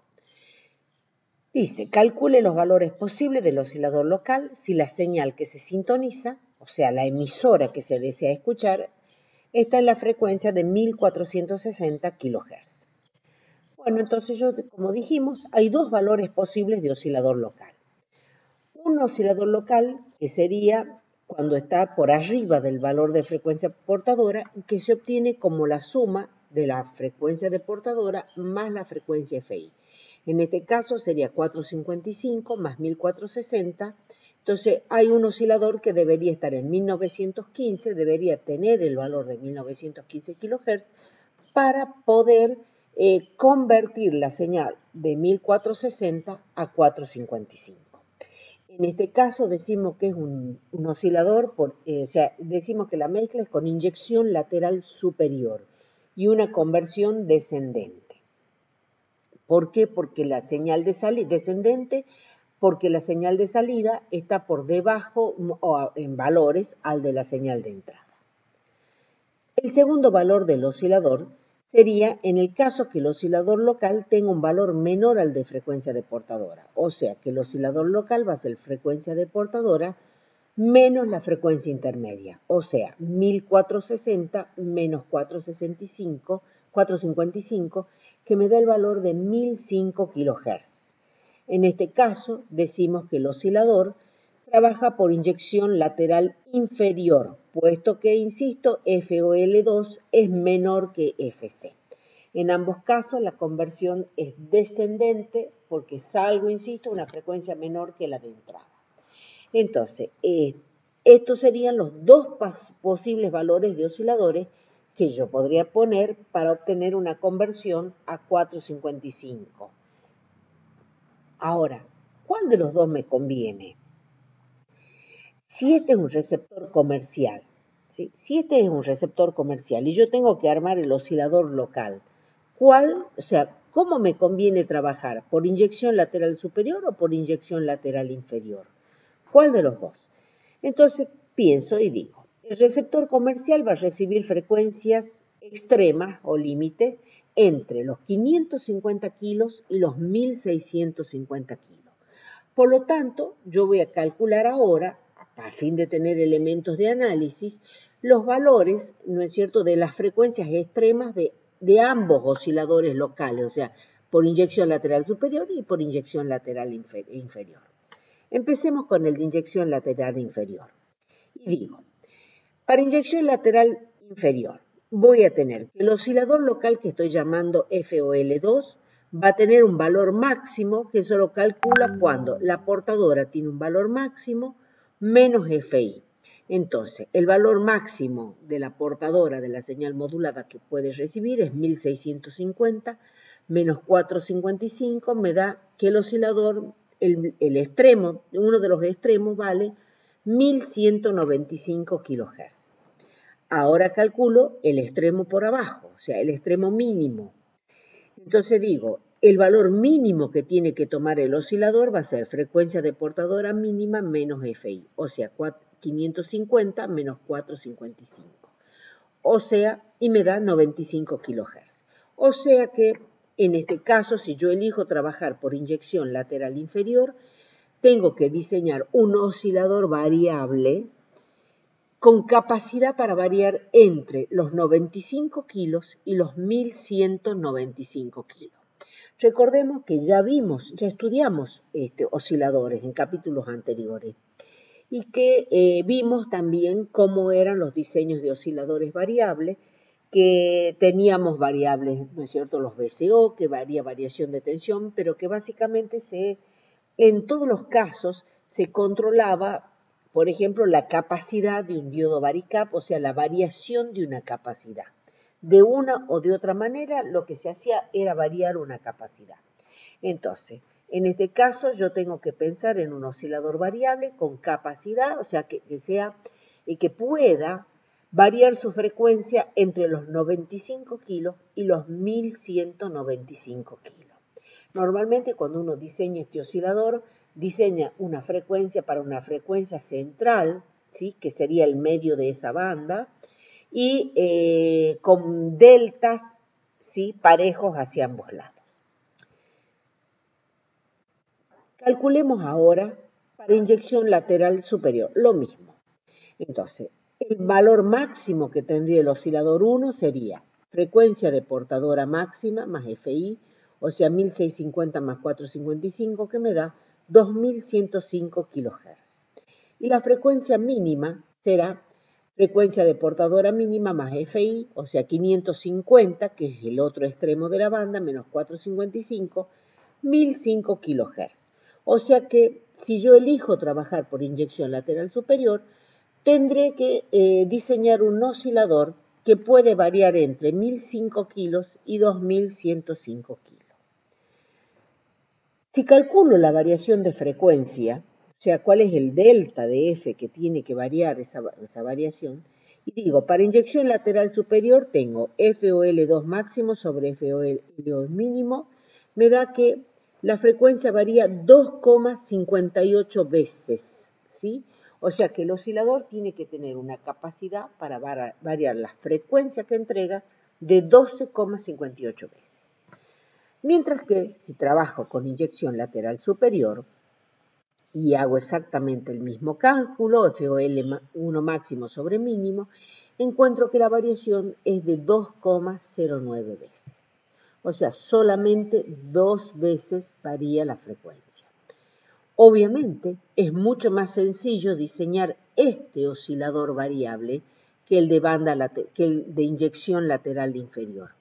Dice, calcule los valores posibles del oscilador local si la señal que se sintoniza, o sea, la emisora que se desea escuchar, está en la frecuencia de 1460 kHz. Bueno, entonces como dijimos, hay dos valores posibles de oscilador local. Un oscilador local, que sería cuando está por arriba del valor de frecuencia portadora, que se obtiene como la suma de la frecuencia de portadora más la frecuencia FI. En este caso sería 455 más 1460. Entonces hay un oscilador que debería estar en 1915, debería tener el valor de 1915 kHz para poder convertir la señal de 1460 a 455. En este caso decimos que es un oscilador, o sea, decimos que la mezcla es con inyección lateral superior y una conversión descendente. ¿Por qué? Porque la señal de salida descendente, porque la señal de salida está por debajo o en valores al de la señal de entrada. El segundo valor del oscilador sería en el caso que el oscilador local tenga un valor menor al de frecuencia de portadora. O sea, que el oscilador local va a ser frecuencia de portadora menos la frecuencia intermedia. O sea, 1460 menos 455, que me da el valor de 1005 kHz. En este caso, decimos que el oscilador trabaja por inyección lateral inferior, puesto que, insisto, FOL2 es menor que FC. En ambos casos, la conversión es descendente porque salgo, insisto, una frecuencia menor que la de entrada. Entonces, estos serían los dos posibles valores de osciladores que yo podría poner para obtener una conversión a 455. Ahora, ¿cuál de los dos me conviene? Si este es un receptor comercial, ¿sí? Si este es un receptor comercial y yo tengo que armar el oscilador local, ¿cómo me conviene trabajar? ¿Por inyección lateral superior o por inyección lateral inferior? ¿Cuál de los dos? Entonces pienso y digo, el receptor comercial va a recibir frecuencias extremas o límite entre los 550 kilos y los 1650 kilos. Por lo tanto, yo voy a calcular ahora, a fin de tener elementos de análisis, los valores, ¿no es cierto?, de las frecuencias extremas de ambos osciladores locales, o sea, por inyección lateral superior y por inyección lateral inferior. Empecemos con el de inyección lateral inferior. Y digo, para inyección lateral inferior, voy a tener que el oscilador local que estoy llamando FOL2 va a tener un valor máximo que solo calcula cuando la portadora tiene un valor máximo menos FI. Entonces, el valor máximo de la portadora de la señal modulada que puede recibir es 1650 menos 455, me da que el oscilador, el extremo, uno de los extremos vale 1195 kHz. Ahora calculo el extremo por abajo, o sea, el extremo mínimo. Entonces digo, el valor mínimo que tiene que tomar el oscilador va a ser frecuencia de portadora mínima menos FI, o sea, 550 menos 455. O sea, y me da 95 kHz. O sea que, en este caso, si yo elijo trabajar por inyección lateral inferior, tengo que diseñar un oscilador variable con capacidad para variar entre los 95 kilos y los 1195 kilos. Recordemos que ya estudiamos osciladores en capítulos anteriores y que vimos también cómo eran los diseños de osciladores variables que teníamos variables, ¿no es cierto?, los VCO, que varía variación de tensión, pero que básicamente en todos los casos se controlaba, por ejemplo, la capacidad de un diodo varicap, o sea, la variación de una capacidad. De una o de otra manera, lo que se hacía era variar una capacidad. Entonces, en este caso yo tengo que pensar en un oscilador variable con capacidad, o sea, que sea y que pueda variar su frecuencia entre los 95 kilos y los 1195 kilos. Normalmente cuando uno diseña este oscilador, diseña una frecuencia para una frecuencia central, ¿sí?, que sería el medio de esa banda, y con deltas, ¿sí?, parejos hacia ambos lados. Calculemos ahora para inyección lateral superior, lo mismo. Entonces, el valor máximo que tendría el oscilador 1 sería frecuencia de portadora máxima más FI, o sea, 1650 más 455, que me da 2105 kHz. Y la frecuencia mínima será frecuencia de portadora mínima más FI, o sea, 550, que es el otro extremo de la banda, menos 455, 1005 kHz. O sea que si yo elijo trabajar por inyección lateral superior, tendré que diseñar un oscilador que puede variar entre 1005 kilos y 2105 kilos. Si calculo la variación de frecuencia, o sea, cuál es el delta de F que tiene que variar esa variación, y digo, para inyección lateral superior tengo FOL2 máximo sobre FOL2 mínimo, me da que la frecuencia varía 2,58 veces, ¿sí? O sea que el oscilador tiene que tener una capacidad para variar la frecuencia que entrega de 12,58 veces. Mientras que si trabajo con inyección lateral superior y hago exactamente el mismo cálculo, FOL1 máximo sobre mínimo, encuentro que la variación es de 2,09 veces. O sea, solamente 2 veces varía la frecuencia. Obviamente, es mucho más sencillo diseñar este oscilador variable que el de inyección lateral inferior.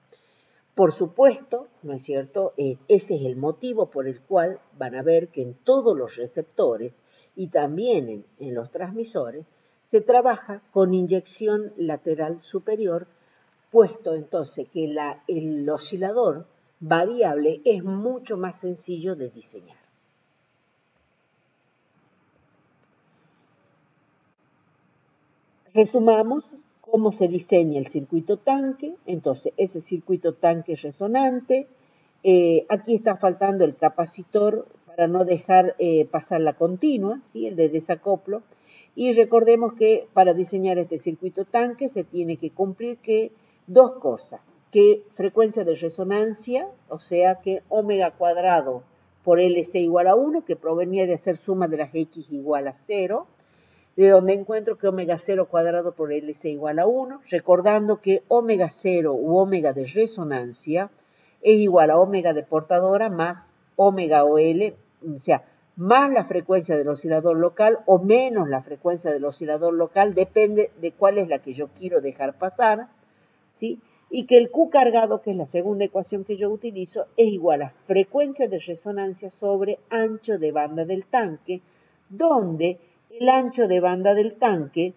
Por supuesto, ¿no es cierto? Ese es el motivo por el cual van a ver que en todos los receptores y también en los transmisores se trabaja con inyección lateral superior, puesto entonces que el oscilador variable es mucho más sencillo de diseñar. Resumamos cómo se diseña el circuito tanque. Entonces, ese circuito tanque resonante, aquí está faltando el capacitor para no dejar pasar la continua, ¿sí?, el de desacoplo. Y recordemos que para diseñar este circuito tanque se tiene que cumplir dos cosas, que frecuencia de resonancia, o sea que omega cuadrado por LC igual a 1, que provenía de hacer suma de las X igual a 0, de donde encuentro que omega 0 cuadrado por LC igual a 1, recordando que omega 0 u omega de resonancia es igual a omega de portadora más omega OL, o sea, más la frecuencia del oscilador local o menos la frecuencia del oscilador local, depende de cuál es la que yo quiero dejar pasar, ¿sí? Y que el Q cargado, que es la segunda ecuación que yo utilizo, es igual a frecuencia de resonancia sobre ancho de banda del tanque, donde el ancho de banda del tanque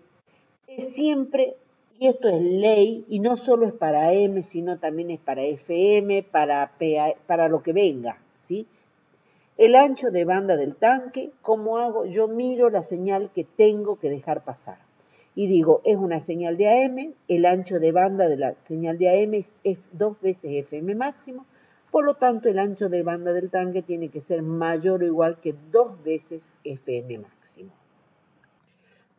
es siempre, y esto es ley, y no solo es para M, sino también es para FM, para PA, para lo que venga, ¿sí? El ancho de banda del tanque, ¿cómo hago? Yo miro la señal que tengo que dejar pasar. Y digo, es una señal de AM, el ancho de banda de la señal de AM es 2 veces FM máximo, por lo tanto el ancho de banda del tanque tiene que ser mayor o igual que 2 veces FM máximo.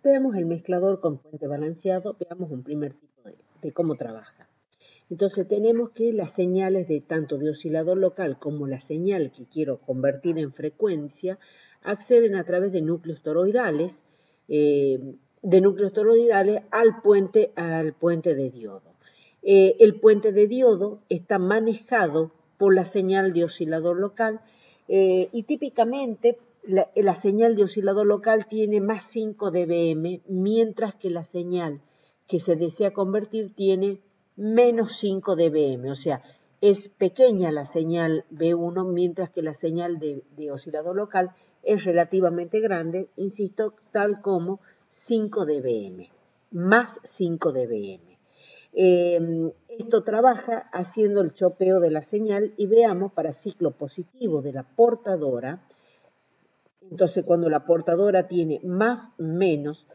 Veamos el mezclador con puente balanceado, veamos un primer tipo de cómo trabaja. Entonces tenemos que las señales de tanto de oscilador local como la señal que quiero convertir en frecuencia acceden a través de núcleos toroidales, al puente de diodo. El puente de diodo está manejado por la señal de oscilador local y típicamente la señal de oscilador local tiene más 5 dBm, mientras que la señal que se desea convertir tiene menos 5 dBm, o sea, es pequeña la señal B1, mientras que la señal de oscilador local es relativamente grande, insisto, tal como 5 dBm, más 5 dBm. Esto trabaja haciendo el chopeo de la señal y veamos para ciclo positivo de la portadora. Entonces, cuando la portadora tiene más menos,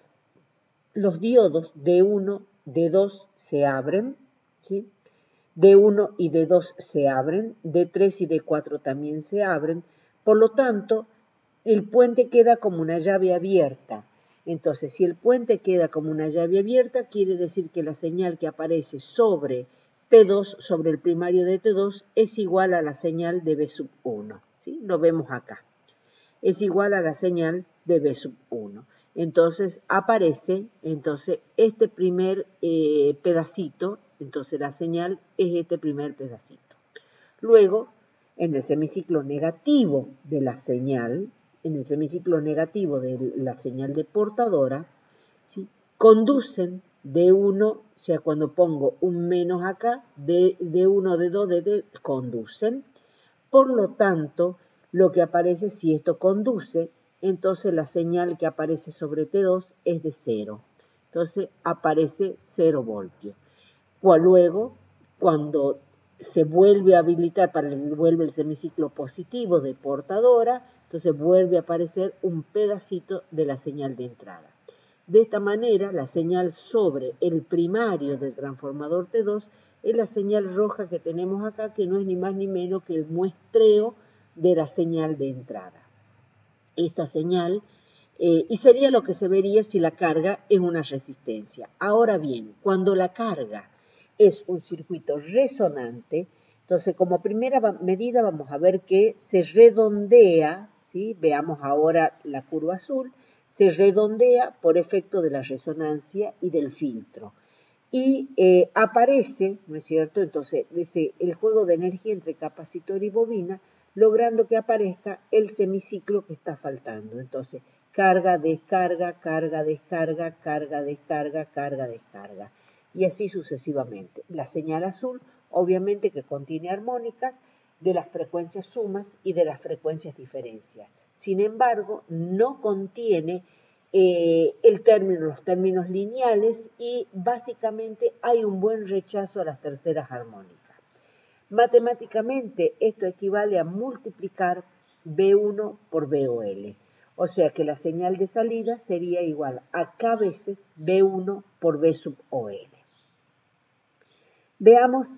los diodos D1, D2 se abren, ¿sí? D1 y D2 se abren, D3 y D4 también se abren, por lo tanto, el puente queda como una llave abierta. Entonces, si el puente queda como una llave abierta, quiere decir que la señal que aparece sobre T2, sobre el primario de T2, es igual a la señal de B sub 1, ¿sí? Lo vemos acá. Es igual a la señal de B sub 1. Entonces aparece este primer pedacito, entonces la señal es este primer pedacito. Luego, en el semiciclo negativo de la señal, en el semiciclo negativo de la señal de portadora, ¿sí? Conducen de 1, o sea, cuando pongo un menos acá, de 1, de 2, de 3, conducen. Por lo tanto, lo que aparece, si esto conduce, entonces la señal que aparece sobre T2 es de 0. Entonces aparece 0 voltios. Luego, cuando se vuelve a habilitar, vuelve el semiciclo positivo de portadora, entonces vuelve a aparecer un pedacito de la señal de entrada. De esta manera, la señal sobre el primario del transformador T2 es la señal roja que tenemos acá, que no es ni más ni menos que el muestreo de la señal de entrada. Esta señal, y sería lo que se vería si la carga es una resistencia. Ahora bien, cuando la carga es un circuito resonante, entonces como primera medida vamos a ver que se redondea, ¿sí? Veamos ahora la curva azul, se redondea por efecto de la resonancia y del filtro. Y aparece, ¿no es cierto? Entonces, el juego de energía entre capacitor y bobina, logrando que aparezca el semiciclo que está faltando. Entonces, carga, descarga, carga, descarga, carga, descarga, carga, descarga. Y así sucesivamente. La señal azul, obviamente que contiene armónicas de las frecuencias sumas y de las frecuencias diferencias. Sin embargo, no contiene los términos lineales y básicamente hay un buen rechazo a las terceras armónicas. Matemáticamente esto equivale a multiplicar B1 por BOL, o sea que la señal de salida sería igual a K veces B1 por B sub OL. Veamos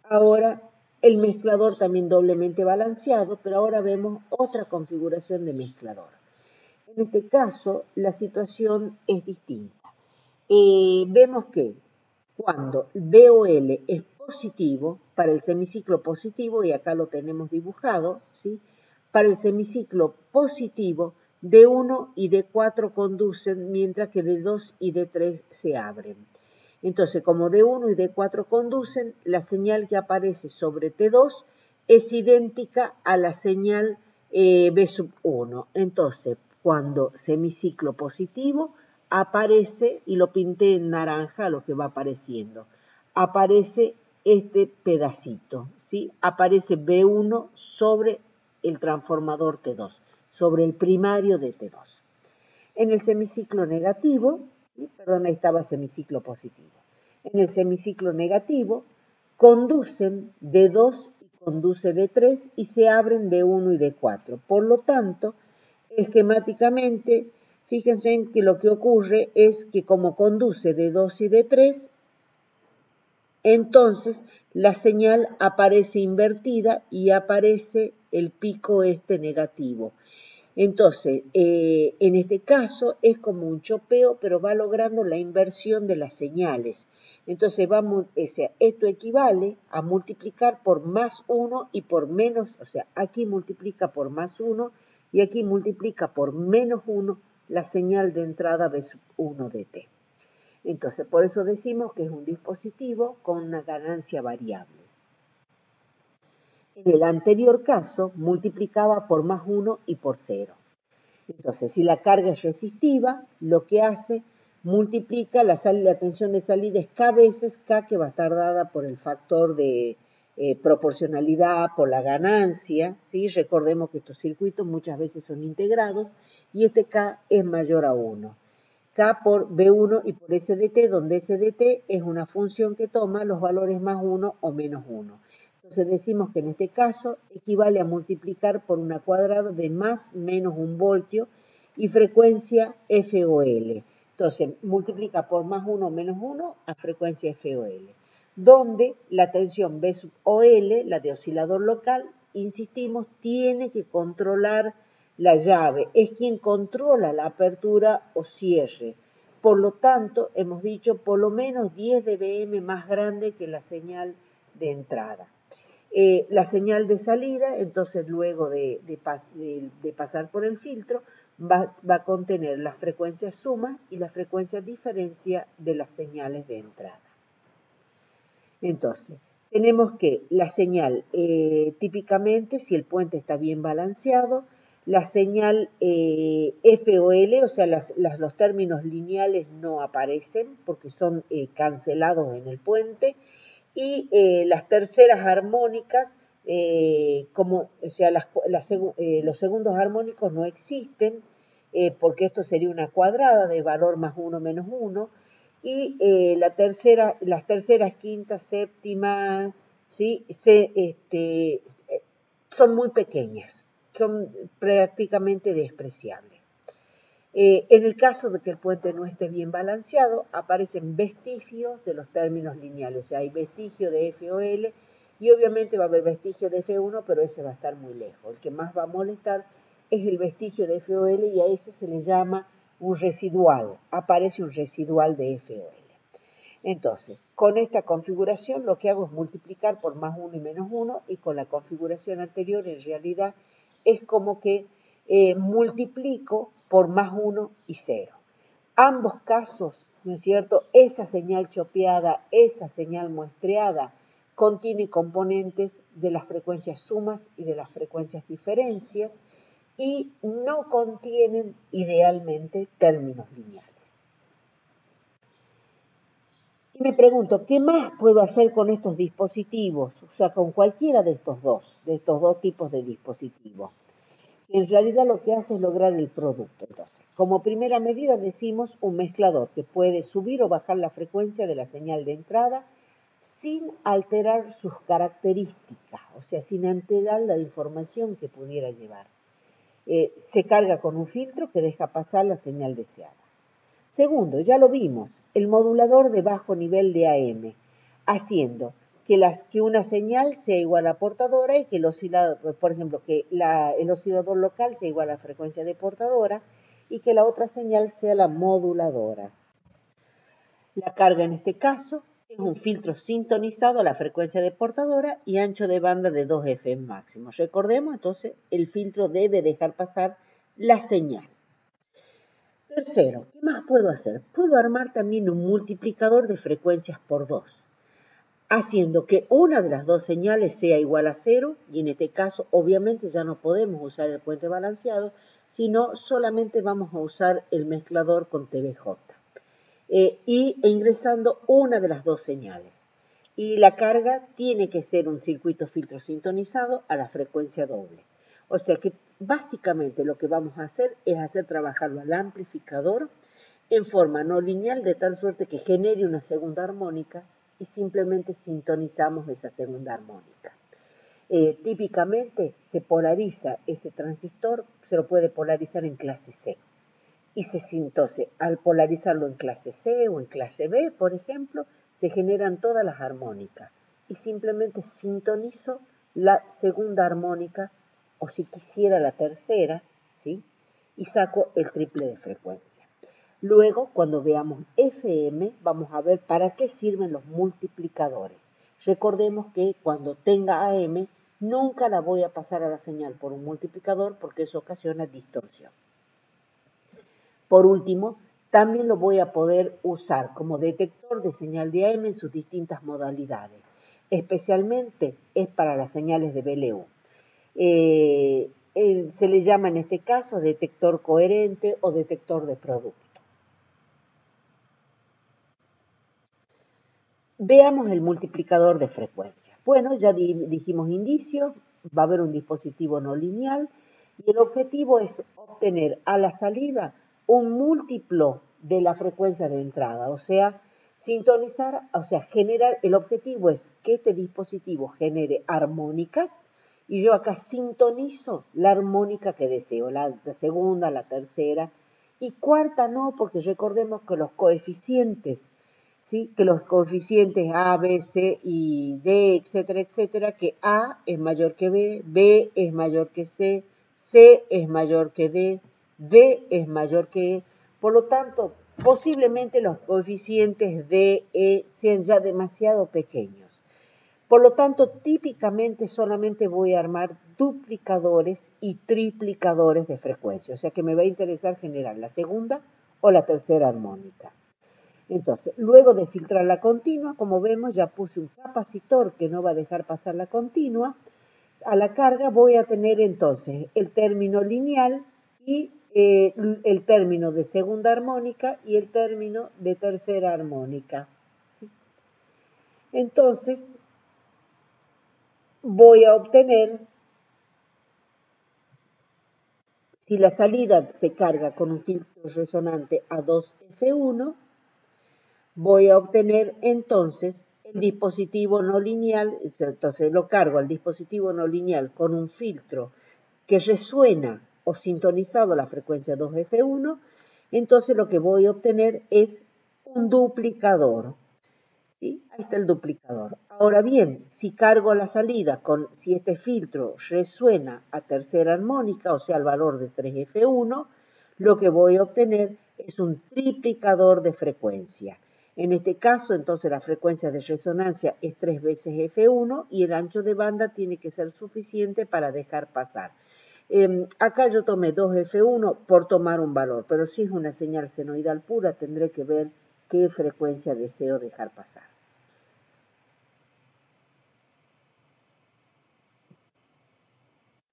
ahora el mezclador también doblemente balanceado, pero ahora vemos otra configuración de mezclador. En este caso, la situación es distinta. Vemos que cuando BOL es positivo, para el semiciclo positivo, y acá lo tenemos dibujado, ¿sí? Para el semiciclo positivo, D1 y D4 conducen, mientras que D2 y D3 se abren. Entonces, como D1 y D4 conducen, la señal que aparece sobre T2 es idéntica a la señal B sub 1. Entonces, cuando semiciclo positivo aparece, y lo pinté en naranja lo que va apareciendo, aparece este pedacito, ¿sí? Aparece B1 sobre el transformador T2, sobre el primario de T2. En el semiciclo negativo, ¿sí? Perdón, ahí estaba semiciclo positivo. En el semiciclo negativo conducen D2 y conduce D3 y se abren D1 y D4. Por lo tanto, esquemáticamente, fíjense en que lo que ocurre es que como conduce D2 y D3, entonces la señal aparece invertida y aparece el pico negativo. Entonces, en este caso es como un chopeo, pero va logrando la inversión de las señales. Entonces, esto equivale a multiplicar por más 1 y por menos, o sea, aquí multiplica por más 1 y aquí multiplica por menos 1 la señal de entrada B1 de T. Entonces, por eso decimos que es un dispositivo con una ganancia variable. En el anterior caso, multiplicaba por más 1 y por 0. Entonces, si la carga es resistiva, lo que hace, multiplica la tensión de salida es K veces K, que va a estar dada por el factor de proporcionalidad, por la ganancia, ¿sí? Recordemos que estos circuitos muchas veces son integrados y este K es mayor a 1. K por B1 y por SDT, donde SDT es una función que toma los valores más 1 o menos 1. Entonces decimos que en este caso equivale a multiplicar por una cuadrada de más menos 1 voltio y frecuencia FOL. Entonces multiplica por más 1 o menos 1 a frecuencia FOL, donde la tensión B sub OL, la de oscilador local, insistimos, tiene que controlar la llave, es quien controla la apertura o cierre. Por lo tanto, hemos dicho por lo menos 10 dBm más grande que la señal de entrada. La señal de salida, entonces luego de pasar por el filtro, va a contener las frecuencias suma y la frecuencia diferencia de las señales de entrada. Entonces, tenemos que la señal, típicamente, si el puente está bien balanceado, la señal FOL, o sea, los términos lineales no aparecen porque son cancelados en el puente, y las terceras armónicas, los segundos armónicos no existen, porque esto sería una cuadrada de valor más 1 menos 1, y las terceras, quintas, séptimas, ¿sí? Son muy pequeñas, son prácticamente despreciables. En el caso de que el puente no esté bien balanceado, aparecen vestigios de los términos lineales. O sea, hay vestigio de FOL y obviamente va a haber vestigio de F1, pero ese va a estar muy lejos. El que más va a molestar es el vestigio de FOL y a ese se le llama un residual. Aparece un residual de FOL. Entonces, con esta configuración lo que hago es multiplicar por más 1 y menos 1 y con la configuración anterior en realidad es como que multiplico por más 1 y 0. Ambos casos, ¿no es cierto? Esa señal chopeada, esa señal muestreada, contiene componentes de las frecuencias sumas y de las frecuencias diferencias y no contienen idealmente términos lineales. Y me pregunto, ¿qué más puedo hacer con estos dispositivos? O sea, con cualquiera de estos dos tipos de dispositivos. En realidad lo que hace es lograr el producto. Entonces, como primera medida decimos un mezclador que puede subir o bajar la frecuencia de la señal de entrada sin alterar sus características, o sea, sin alterar la información que pudiera llevar. Se carga con un filtro que deja pasar la señal deseada. Segundo, ya lo vimos, el modulador de bajo nivel de AM, haciendo que una señal sea igual a portadora y que el oscilador, por ejemplo, que el oscilador local sea igual a la frecuencia de portadora y que la otra señal sea la moduladora. La carga en este caso es un filtro sintonizado a la frecuencia de portadora y ancho de banda de 2 FM máximo. Recordemos, entonces, el filtro debe dejar pasar la señal. Tercero, ¿qué más puedo hacer? Puedo armar también un multiplicador de frecuencias por 2, haciendo que una de las dos señales sea igual a 0, y en este caso obviamente ya no podemos usar el puente balanceado, sino solamente vamos a usar el mezclador con TBJ, e ingresando una de las dos señales. Y la carga tiene que ser un circuito filtro sintonizado a la frecuencia doble. O sea que básicamente lo que vamos a hacer es hacer trabajarlo al amplificador en forma no lineal de tal suerte que genere una segunda armónica y simplemente sintonizamos esa segunda armónica. Típicamente se polariza ese transistor, se lo puede polarizar en clase C. Y entonces, al polarizarlo en clase C o en clase B, por ejemplo, se generan todas las armónicas y simplemente sintonizo la segunda armónica o si quisiera la tercera, ¿sí? Y saco el triple de frecuencia. Luego, cuando veamos FM, vamos a ver para qué sirven los multiplicadores. Recordemos que cuando tenga AM, nunca la voy a pasar a la señal por un multiplicador porque eso ocasiona distorsión. Por último, también lo voy a poder usar como detector de señal de AM en sus distintas modalidades. Especialmente es para las señales de BLU. Se le llama en este caso detector coherente o detector de producto. Veamos el multiplicador de frecuencias. Bueno, ya dijimos indicios, va a haber un dispositivo no lineal y el objetivo es obtener a la salida un múltiplo de la frecuencia de entrada, o sea, sintonizar, o sea, generar, el objetivo es que este dispositivo genere armónicas y yo acá sintonizo la armónica que deseo, la segunda, la tercera y cuarta no, porque recordemos que los coeficientes, ¿sí? Que los coeficientes A, B, C y D, etcétera, etcétera, que A es mayor que B, B es mayor que C, C es mayor que D, D es mayor que E. Por lo tanto, posiblemente los coeficientes D, E sean ya demasiado pequeños. Por lo tanto, típicamente solamente voy a armar duplicadores y triplicadores de frecuencia. O sea que me va a interesar generar la segunda o la tercera armónica. Entonces, luego de filtrar la continua, como vemos, ya puse un capacitor que no va a dejar pasar la continua. A la carga voy a tener entonces el término lineal y el término de segunda armónica y el término de tercera armónica, ¿sí? Entonces, voy a obtener, si la salida se carga con un filtro resonante A2F1, voy a obtener entonces el dispositivo no lineal, entonces lo cargo al dispositivo no lineal con un filtro que resuena o sintonizado a la frecuencia 2F1, entonces lo que voy a obtener es un duplicador. ¿Sí? Ahí está el duplicador. Ahora bien, si cargo la salida, si este filtro resuena a tercera armónica, o sea, al valor de 3F1, lo que voy a obtener es un triplicador de frecuencia. En este caso, entonces, la frecuencia de resonancia es 3 veces F1 y el ancho de banda tiene que ser suficiente para dejar pasar. Acá yo tomé 2F1 por tomar un valor, pero si es una señal senoidal pura, tendré que ver qué frecuencia deseo dejar pasar.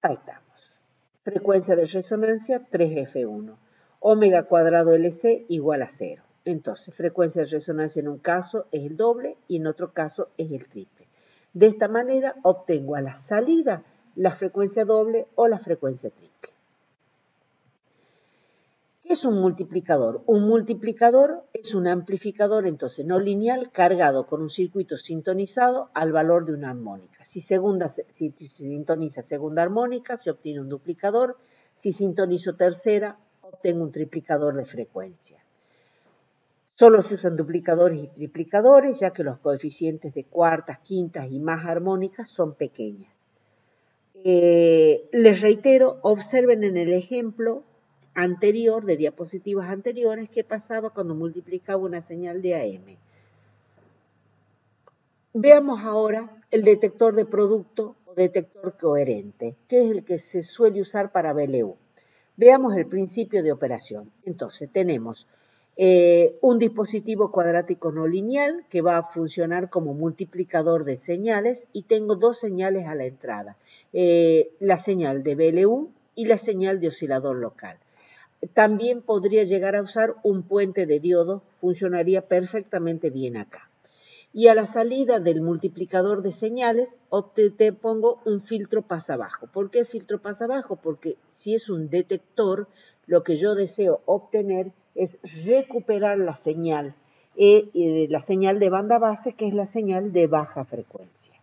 Ahí estamos. Frecuencia de resonancia 3F1. Omega cuadrado LC igual a 0. Entonces, frecuencia de resonancia en un caso es el doble y en otro caso es el triple. De esta manera obtengo a la salida la frecuencia doble o la frecuencia triple. ¿Qué es un multiplicador? Un multiplicador es un amplificador, entonces, no lineal, cargado con un circuito sintonizado al valor de una armónica. Si sintoniza segunda armónica, se obtiene un duplicador. Si sintonizo tercera, obtengo un triplicador de frecuencia. Solo se usan duplicadores y triplicadores, ya que los coeficientes de cuartas, quintas y más armónicas son pequeñas. Les reitero, observen en el ejemplo anterior, de diapositivas anteriores, qué pasaba cuando multiplicaba una señal de AM. Veamos ahora el detector de producto o detector coherente, que es el que se suele usar para BLU. Veamos el principio de operación. Entonces, tenemos un dispositivo cuadrático no lineal que va a funcionar como multiplicador de señales y tengo dos señales a la entrada, la señal de BLU y la señal de oscilador local. También podría llegar a usar un puente de diodo, funcionaría perfectamente bien acá. Y a la salida del multiplicador de señales, te pongo un filtro pasabajo. ¿Por qué filtro pasabajo? Porque si es un detector, lo que yo deseo obtener es recuperar la señal de banda base, que es la señal de baja frecuencia.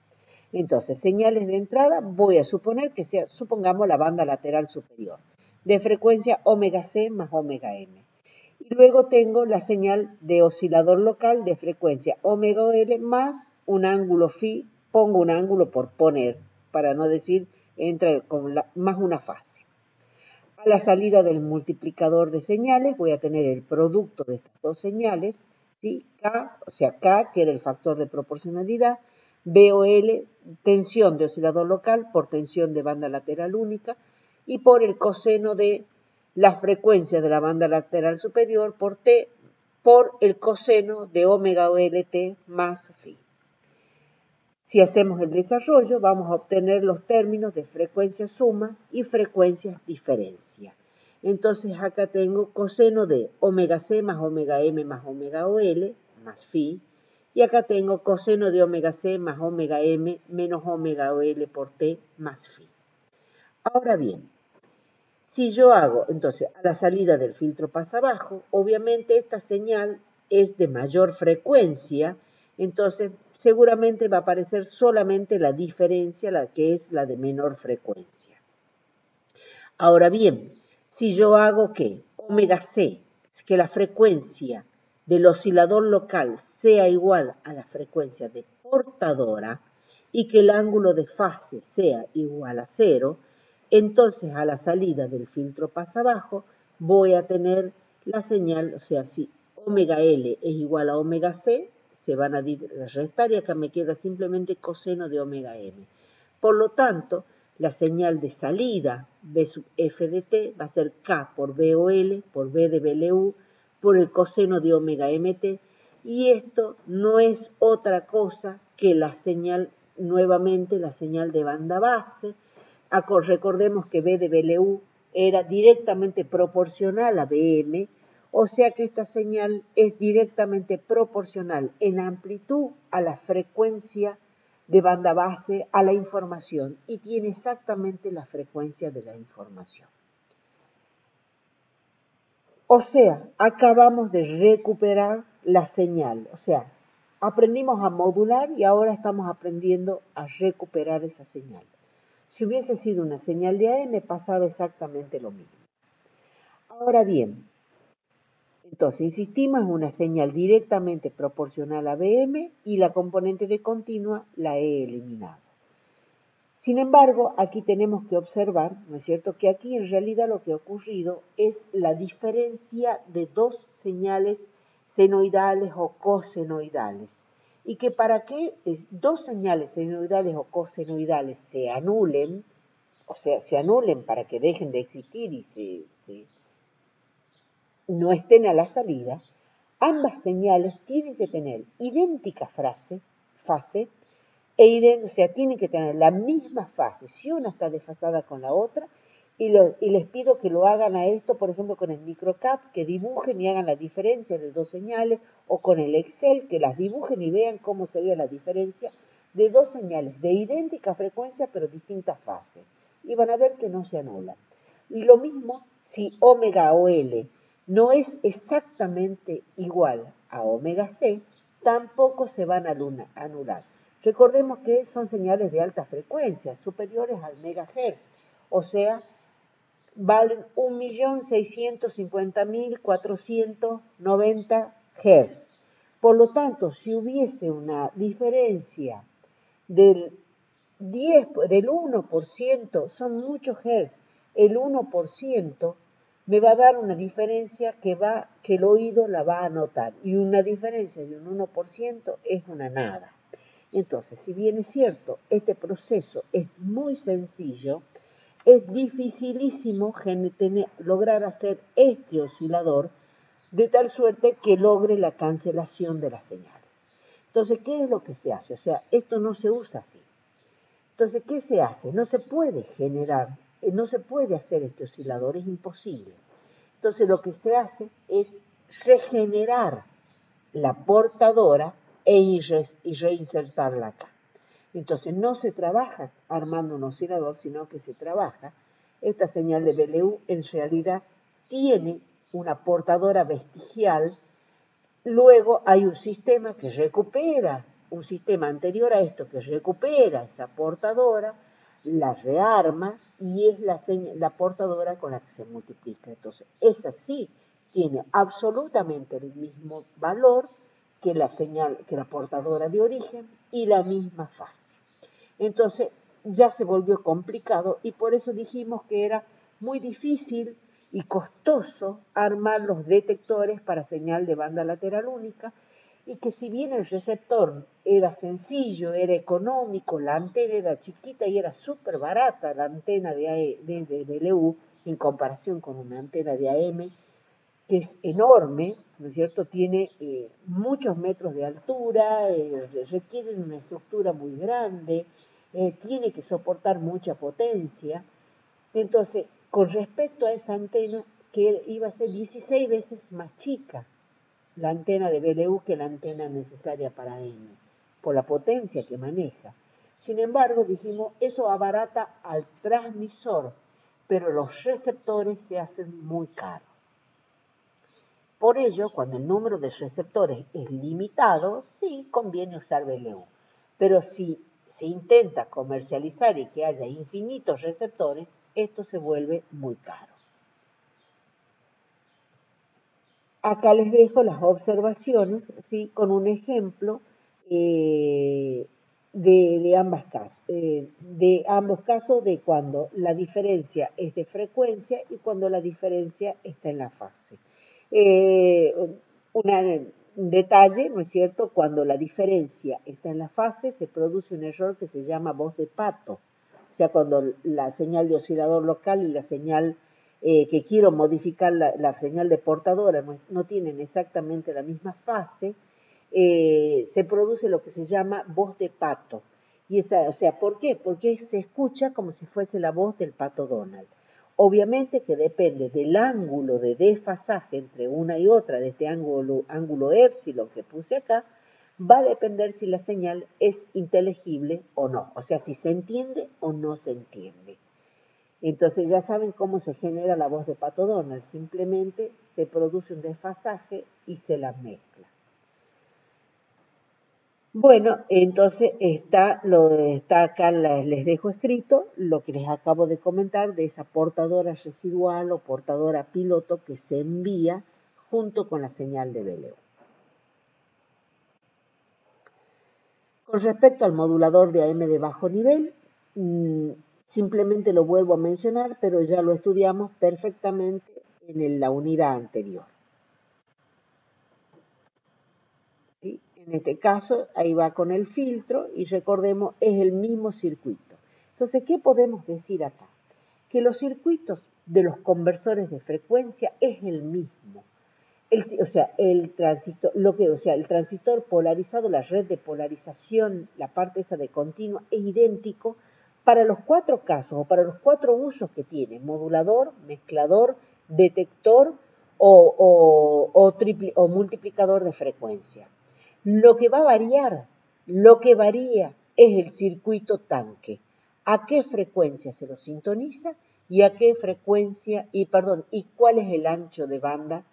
Entonces, señales de entrada, voy a suponer que sea, supongamos, la banda lateral superior, de frecuencia omega C más omega M. Y luego tengo la señal de oscilador local de frecuencia omega L más un ángulo phi, pongo un ángulo por poner, para no decir entra con más una fase. A la salida del multiplicador de señales voy a tener el producto de estas dos señales, ¿sí? K, o sea, K, que era el factor de proporcionalidad, B o L, tensión de oscilador local por tensión de banda lateral única, y por el coseno de la frecuencia de la banda lateral superior por T, por el coseno de omega o LT más phi. Si hacemos el desarrollo, vamos a obtener los términos de frecuencia suma y frecuencias diferencia. Entonces acá tengo coseno de omega C más omega M más omega OL más phi Y acá tengo coseno de omega C más omega M menos omega L por T más phi. Ahora bien, si yo hago, entonces, a la salida del filtro pasa abajo, obviamente esta señal es de mayor frecuencia, entonces seguramente va a aparecer solamente la diferencia, la que es la de menor frecuencia. Ahora bien, si yo hago que omega C, que la frecuencia del oscilador local sea igual a la frecuencia de portadora y que el ángulo de fase sea igual a 0, entonces a la salida del filtro pasa abajo voy a tener la señal, o sea, si omega L es igual a omega C, se van a restar y acá me queda simplemente coseno de omega M. Por lo tanto, la señal de salida B sub f de t va a ser K por B o L por B de BLU por el coseno de omega mt, y esto no es otra cosa que la señal, nuevamente la señal de banda base. Recordemos que B de BLU era directamente proporcional a BM, o sea que esta señal es directamente proporcional en amplitud a la frecuencia de banda base, a la información, y tiene exactamente la frecuencia de la información. O sea, acabamos de recuperar la señal, o sea, aprendimos a modular y ahora estamos aprendiendo a recuperar esa señal. Si hubiese sido una señal de AM, pasaba exactamente lo mismo. Ahora bien, entonces insistimos en una señal directamente proporcional a BM y la componente de continua la he eliminado. Sin embargo, aquí tenemos que observar, ¿no es cierto?, que aquí en realidad lo que ha ocurrido es la diferencia de dos señales senoidales o cosenoidales. Y que para que dos señales senoidales o cosenoidales se anulen, o sea, se anulen para que dejen de existir y no estén a la salida, ambas señales tienen que tener idéntica fase, o sea, tienen que tener la misma fase. Si una está desfasada con la otra, y les pido que lo hagan a esto, por ejemplo, con el microcap, que dibujen y hagan la diferencia de dos señales, o con el Excel, que las dibujen y vean cómo sería la diferencia de dos señales de idéntica frecuencia, pero distintas fases. Y van a ver que no se anulan. Y lo mismo si omega o L no es exactamente igual a omega C, tampoco se van a anular. Recordemos que son señales de alta frecuencia, superiores al megahertz, o sea, valen 1.650.490 Hz. Por lo tanto, si hubiese una diferencia del 1%, son muchos Hz, el 1% me va a dar una diferencia que el oído la va a notar, y una diferencia de un 1% es una nada. Entonces, si bien es cierto, este proceso es muy sencillo, es dificilísimo lograr hacer este oscilador de tal suerte que logre la cancelación de las señales. Entonces, ¿qué es lo que se hace? O sea, esto no se usa así. Entonces, ¿qué se hace? No se puede generar, no se puede hacer este oscilador, es imposible. Entonces, lo que se hace es regenerar la portadora y reinsertarla acá. Entonces, no se trabaja armando un oscilador, sino que se trabaja. Esta señal de BLU en realidad tiene una portadora vestigial. Luego hay un sistema que recupera, un sistema anterior a esto que recupera esa portadora, la rearma y es la portadora con la que se multiplica. Entonces, esa sí tiene absolutamente el mismo valor que la señal, que la portadora de origen y la misma fase. Entonces, ya se volvió complicado y por eso dijimos que era muy difícil y costoso armar los detectores para señal de banda lateral única, y que si bien el receptor era sencillo, era económico, la antena era chiquita y era súper barata, la antena de BLU en comparación con una antena de AM, que es enorme, ¿no es cierto? Tiene muchos metros de altura, requiere una estructura muy grande, tiene que soportar mucha potencia. Entonces, con respecto a esa antena, que iba a ser 16 veces más chica, la antena de BLU que la antena necesaria para M, por la potencia que maneja. Sin embargo, dijimos, eso abarata al transmisor, pero los receptores se hacen muy caros. Por ello, cuando el número de receptores es limitado, sí conviene usar BLU. Pero si se intenta comercializar y que haya infinitos receptores, esto se vuelve muy caro. Acá les dejo las observaciones, ¿sí? Con un ejemplo de ambos casos de cuando la diferencia es de frecuencia y cuando la diferencia está en la fase. Un detalle, ¿no es cierto? Cuando la diferencia está en la fase se produce un error que se llama voz de pato. O sea, cuando la señal de oscilador local y la señal que quiero modificar la señal de portadora no tienen exactamente la misma fase, se produce lo que se llama voz de pato. Y esa, o sea, ¿por qué? Porque se escucha como si fuese la voz del pato Donald. Obviamente que depende del ángulo de desfasaje entre una y otra, de este ángulo épsilon que puse acá, va a depender si la señal es inteligible o no, o sea, si se entiende o no se entiende. Entonces ya saben cómo se genera la voz de Pato Donald, simplemente se produce un desfasaje y se la mezcla. Bueno, entonces está acá, les dejo escrito lo que les acabo de comentar de esa portadora residual o portadora piloto que se envía junto con la señal de BLU. Con respecto al modulador de AM de bajo nivel, simplemente lo vuelvo a mencionar, pero ya lo estudiamos perfectamente en la unidad anterior. ¿Sí? En este caso, ahí va con el filtro y recordemos, es el mismo circuito. Entonces, ¿qué podemos decir acá? Que los circuitos de los conversores de frecuencia es el mismo. El transistor polarizado, la red de polarización, la parte esa de continua, es idéntico para los 4 casos o para los 4 usos que tiene: modulador, mezclador, detector o multiplicador de frecuencia. Lo que varía es el circuito tanque. ¿A qué frecuencia se lo sintoniza? Y a qué frecuencia, y cuál es el ancho de banda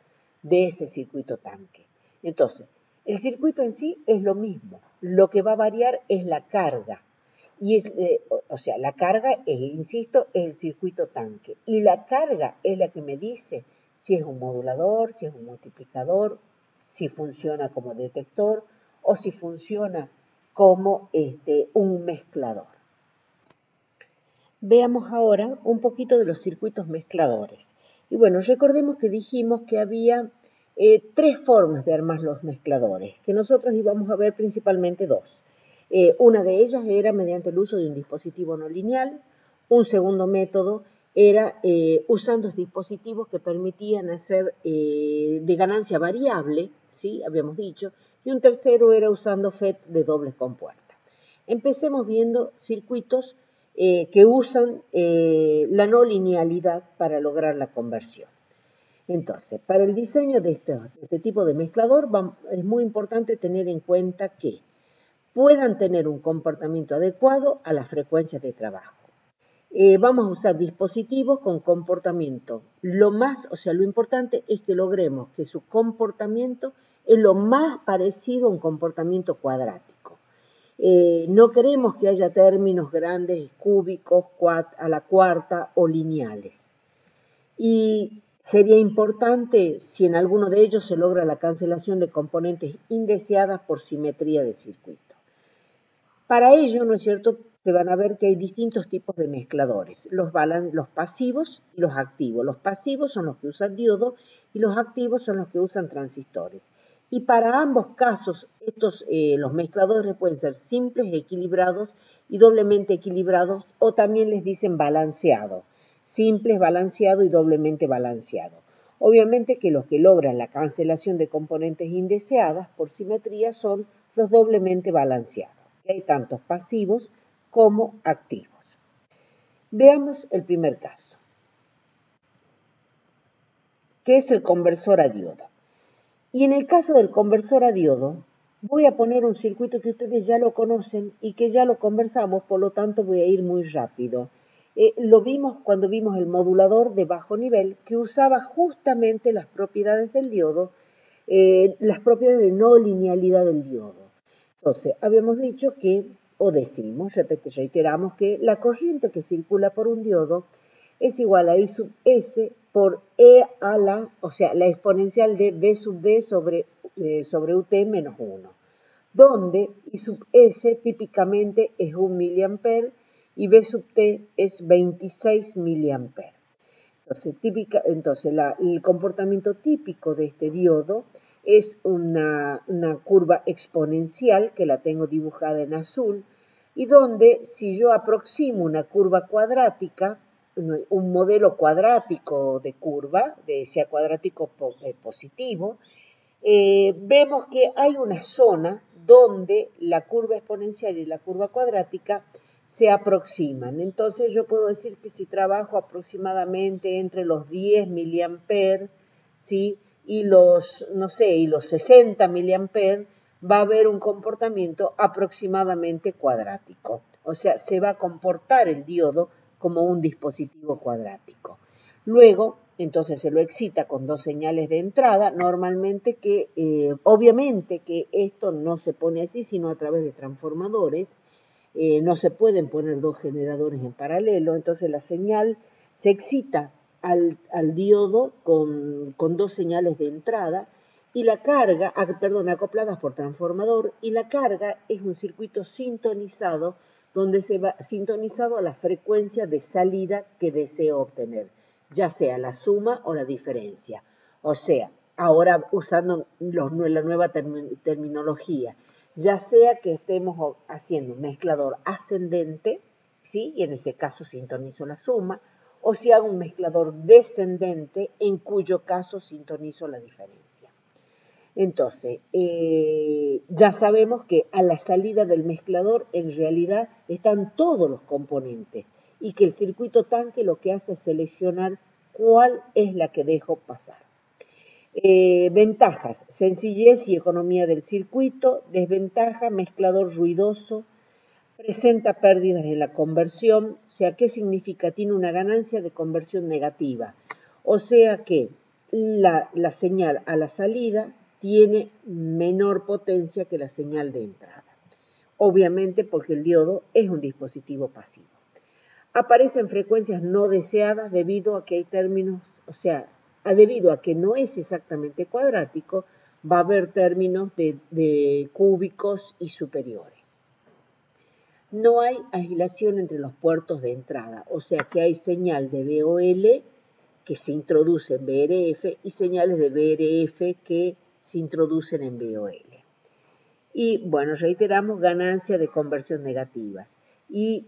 de ese circuito tanque. Entonces, el circuito en sí es lo mismo. Lo que va a variar es la carga. Y la carga, insisto, es el circuito tanque. Y la carga es la que me dice si es un modulador, si es un multiplicador, si funciona como detector o si funciona como un mezclador. Veamos ahora un poquito de los circuitos mezcladores. Y bueno, recordemos que dijimos que había 3 formas de armar los mezcladores, que nosotros íbamos a ver principalmente 2. Una de ellas era mediante el uso de un dispositivo no lineal. Un segundo método era usando dispositivos que permitían hacer de ganancia variable, ¿sí? Habíamos dicho. Y un tercero era usando FET de dobles compuertas. Empecemos viendo circuitos que usan la no linealidad para lograr la conversión. Entonces, para el diseño de este tipo de mezclador es muy importante tener en cuenta que puedan tener un comportamiento adecuado a las frecuencias de trabajo. Vamos a usar dispositivos con comportamiento. Lo importante es que logremos que su comportamiento es lo más parecido a un comportamiento cuadrático. No queremos que haya términos grandes, cúbicos, a la cuarta o lineales. Y sería importante si en alguno de ellos se logra la cancelación de componentes indeseadas por simetría de circuito. Para ello, ¿no es cierto?, se van a ver que hay distintos tipos de mezcladores, los pasivos y los activos. Los pasivos son los que usan diodo y los activos son los que usan transistores. Y para ambos casos, los mezcladores pueden ser simples, equilibrados y doblemente equilibrados, o también les dicen balanceado. Simples, balanceado y doblemente balanceado. Obviamente que los que logran la cancelación de componentes indeseadas por simetría son los doblemente balanceados. Hay tantos pasivos como activos. Veamos el primer caso, que es el conversor a diodo. Y en el caso del conversor a diodo, voy a poner un circuito que ustedes ya lo conocen y que ya lo conversamos, por lo tanto voy a ir muy rápido. Lo vimos cuando vimos el modulador de bajo nivel, que usaba justamente las propiedades del diodo, las propiedades de no linealidad del diodo. Entonces, habíamos dicho que, o decimos, reiteramos que la corriente que circula por un diodo es igual a I sub S por E a la, o sea, la exponencial de B sub D sobre UT menos 1, donde I sub S típicamente es 1 miliampere y B sub T es 26 miliampere. Entonces el comportamiento típico de este diodo es una curva exponencial, que la tengo dibujada en azul, y donde si yo aproximo una curva cuadrática, un modelo cuadrático de curva, sea cuadrático positivo, vemos que hay una zona donde la curva exponencial y la curva cuadrática se aproximan. Entonces yo puedo decir que si trabajo aproximadamente entre los 10 miliamperes, ¿sí?, y los 60 miliamperes, va a haber un comportamiento aproximadamente cuadrático. O sea, se va a comportar el diodo como un dispositivo cuadrático. Luego, entonces se lo excita con dos señales de entrada, normalmente obviamente que esto no se pone así, sino a través de transformadores. No se pueden poner dos generadores en paralelo, entonces la señal se excita al diodo con dos señales de entrada y la carga, acopladas por transformador, y la carga es un circuito sintonizado donde se va sintonizado a la frecuencia de salida que deseo obtener, ya sea la suma o la diferencia. O sea, ahora usando la nueva terminología, ya sea que estemos haciendo un mezclador ascendente, ¿sí?, y en ese caso sintonizo la suma, o si hago un mezclador descendente, en cuyo caso sintonizo la diferencia. Entonces, ya sabemos que a la salida del mezclador en realidad están todos los componentes y que el circuito tanque lo que hace es seleccionar cuál es la que dejo pasar. Ventajas: sencillez y economía del circuito. Desventaja: mezclador ruidoso, presenta pérdidas en la conversión. O sea, ¿qué significa? Tiene una ganancia de conversión negativa. O sea que la señal a la salida tiene menor potencia que la señal de entrada. Obviamente porque el diodo es un dispositivo pasivo. Aparecen frecuencias no deseadas debido a que hay términos, debido a que no es exactamente cuadrático, va a haber términos de cúbicos y superiores. No hay agilación entre los puertos de entrada, o sea que hay señal de VOL que se introduce en VRF y señales de VRF que se introducen en VOL. Y bueno, reiteramos, ganancia de conversión negativas. Y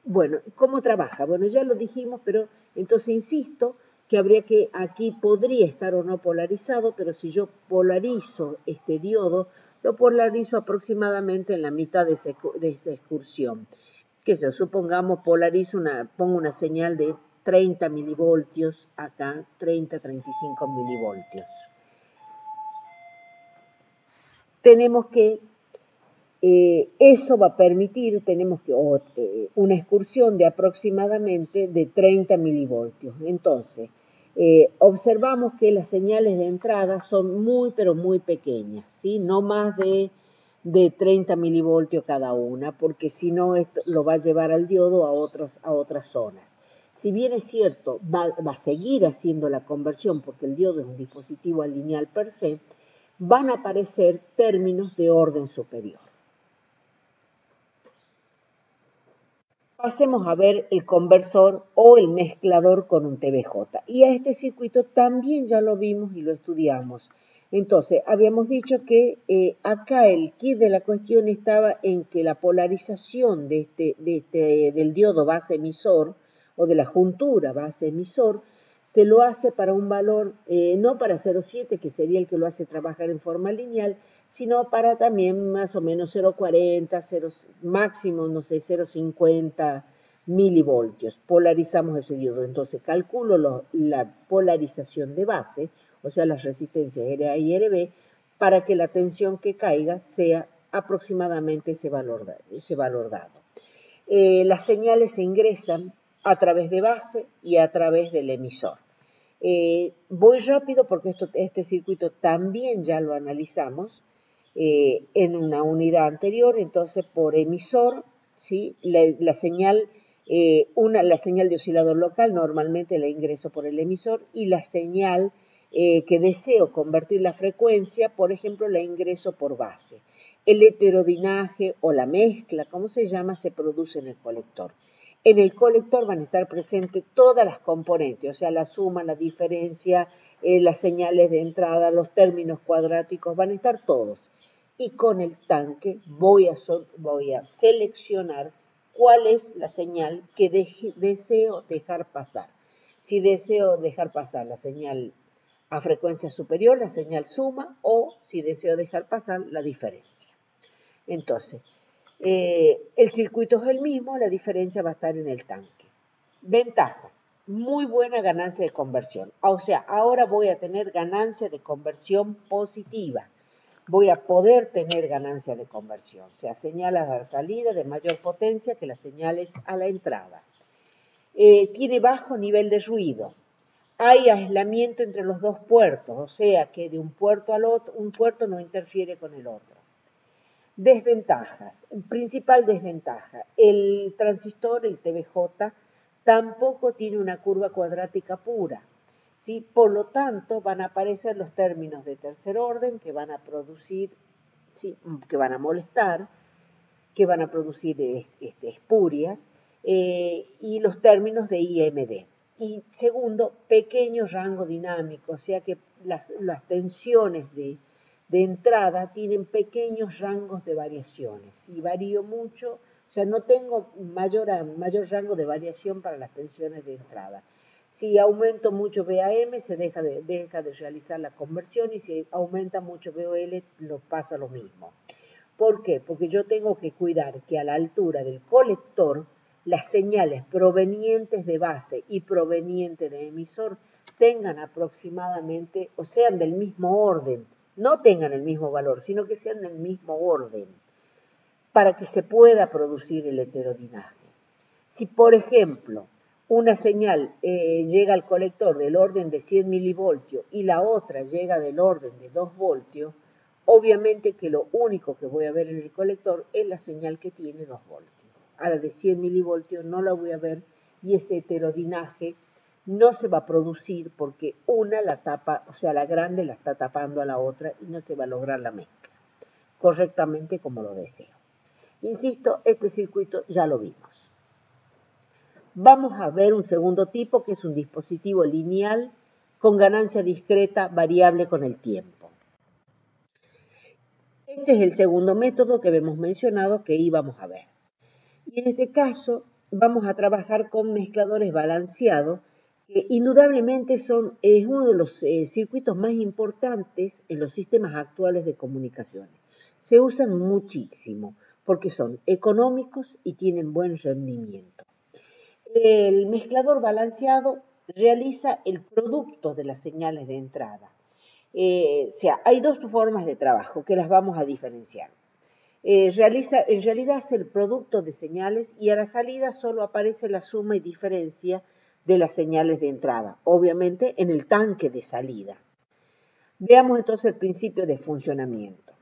bueno, ¿cómo trabaja? Bueno, ya lo dijimos, pero entonces insisto que aquí podría estar o no polarizado, pero si yo polarizo este diodo, lo polarizo aproximadamente en la mitad de esa excursión. Que yo supongamos pongo una señal de 30 milivoltios acá, 30-35 milivoltios. Tenemos que eso va a permitir, una excursión de aproximadamente de 30 milivoltios. Entonces, observamos que las señales de entrada son muy, pero muy pequeñas, ¿sí? No más de 30 milivoltios cada una, porque si no, esto lo va a llevar al diodo a otras zonas. Si bien es cierto, va a seguir haciendo la conversión, porque el diodo es un dispositivo alineal per se, van a aparecer términos de orden superior. Pasemos a ver el conversor o el mezclador con un TBJ. Y a este circuito también ya lo vimos y lo estudiamos. Entonces, habíamos dicho que acá el kit de la cuestión estaba en que la polarización del diodo base emisor o de la juntura base emisor se lo hace para un valor, no para 0,7, que sería el que lo hace trabajar en forma lineal, sino para también más o menos 0,40, máximo, no sé, 0,50, milivoltios. Polarizamos ese diodo. Entonces calculo la polarización de base, o sea, las resistencias RA y RB, para que la tensión que caiga sea aproximadamente ese valor dado. Las señales se ingresan a través de base y a través del emisor. Voy rápido porque este circuito también ya lo analizamos en una unidad anterior. Entonces, por emisor, ¿sí? la señal de oscilador local normalmente la ingreso por el emisor, y la señal que deseo convertir la frecuencia, por ejemplo, la ingreso por base. El heterodinaje o la mezcla, como se llama, se produce en el colector. En el colector van a estar presentes todas las componentes, o sea, la suma, la diferencia, las señales de entrada, los términos cuadráticos, van a estar todos. Y con el tanque voy a seleccionar cuál es la señal que deseo dejar pasar. Si deseo dejar pasar la señal a frecuencia superior, la señal suma, o si deseo dejar pasar la diferencia. Entonces, el circuito es el mismo, la diferencia va a estar en el tanque. Ventajas: muy buena ganancia de conversión. O sea, ahora voy a tener ganancia de conversión positiva. Voy a poder tener ganancia de conversión, o sea, señales a la salida de mayor potencia que las señales a la entrada. Tiene bajo nivel de ruido. Hay aislamiento entre los dos puertos, o sea que de un puerto al otro, un puerto no interfiere con el otro. Desventajas. Principal desventaja: el transistor, el TVJ, tampoco tiene una curva cuadrática pura, ¿sí? Por lo tanto, van a aparecer los términos de tercer orden que van a producir, ¿sí?, que van a molestar, que van a producir espurias, y los términos de IMD. Y segundo, pequeño rango dinámico, o sea que las tensiones de entrada tienen pequeños rangos de variaciones. Si varío mucho, o sea, no tengo mayor rango de variación para las tensiones de entrada. Si aumento mucho VAM, se deja de realizar la conversión, y si aumenta mucho VOL, pasa lo mismo. ¿Por qué? Porque yo tengo que cuidar que a la altura del colector las señales provenientes de base y provenientes de emisor tengan aproximadamente, o sean del mismo orden, no tengan el mismo valor, sino que sean del mismo orden, para que se pueda producir el heterodinaje. Si, por ejemplo, una señal llega al colector del orden de 100 milivoltios y la otra llega del orden de 2 voltios, obviamente que lo único que voy a ver en el colector es la señal que tiene 2 voltios. A la de 100 milivoltios no la voy a ver, y ese heterodinaje no se va a producir porque una la tapa, o sea, la grande la está tapando a la otra, y no se va a lograr la mezcla correctamente como lo deseo. Insisto, este circuito ya lo vimos. Vamos a ver un segundo tipo, que es un dispositivo lineal con ganancia discreta variable con el tiempo. Este es el segundo método que hemos mencionado que íbamos a ver. Y en este caso vamos a trabajar con mezcladores balanceados, que indudablemente es uno de los circuitos más importantes en los sistemas actuales de comunicaciones. Se usan muchísimo porque son económicos y tienen buen rendimiento. El mezclador balanceado realiza el producto de las señales de entrada. O sea, hay dos formas de trabajo que las vamos a diferenciar. En realidad hace el producto de señales, y a la salida solo aparece la suma y diferencia de las señales de entrada, obviamente en el tanque de salida. Veamos entonces el principio de funcionamiento.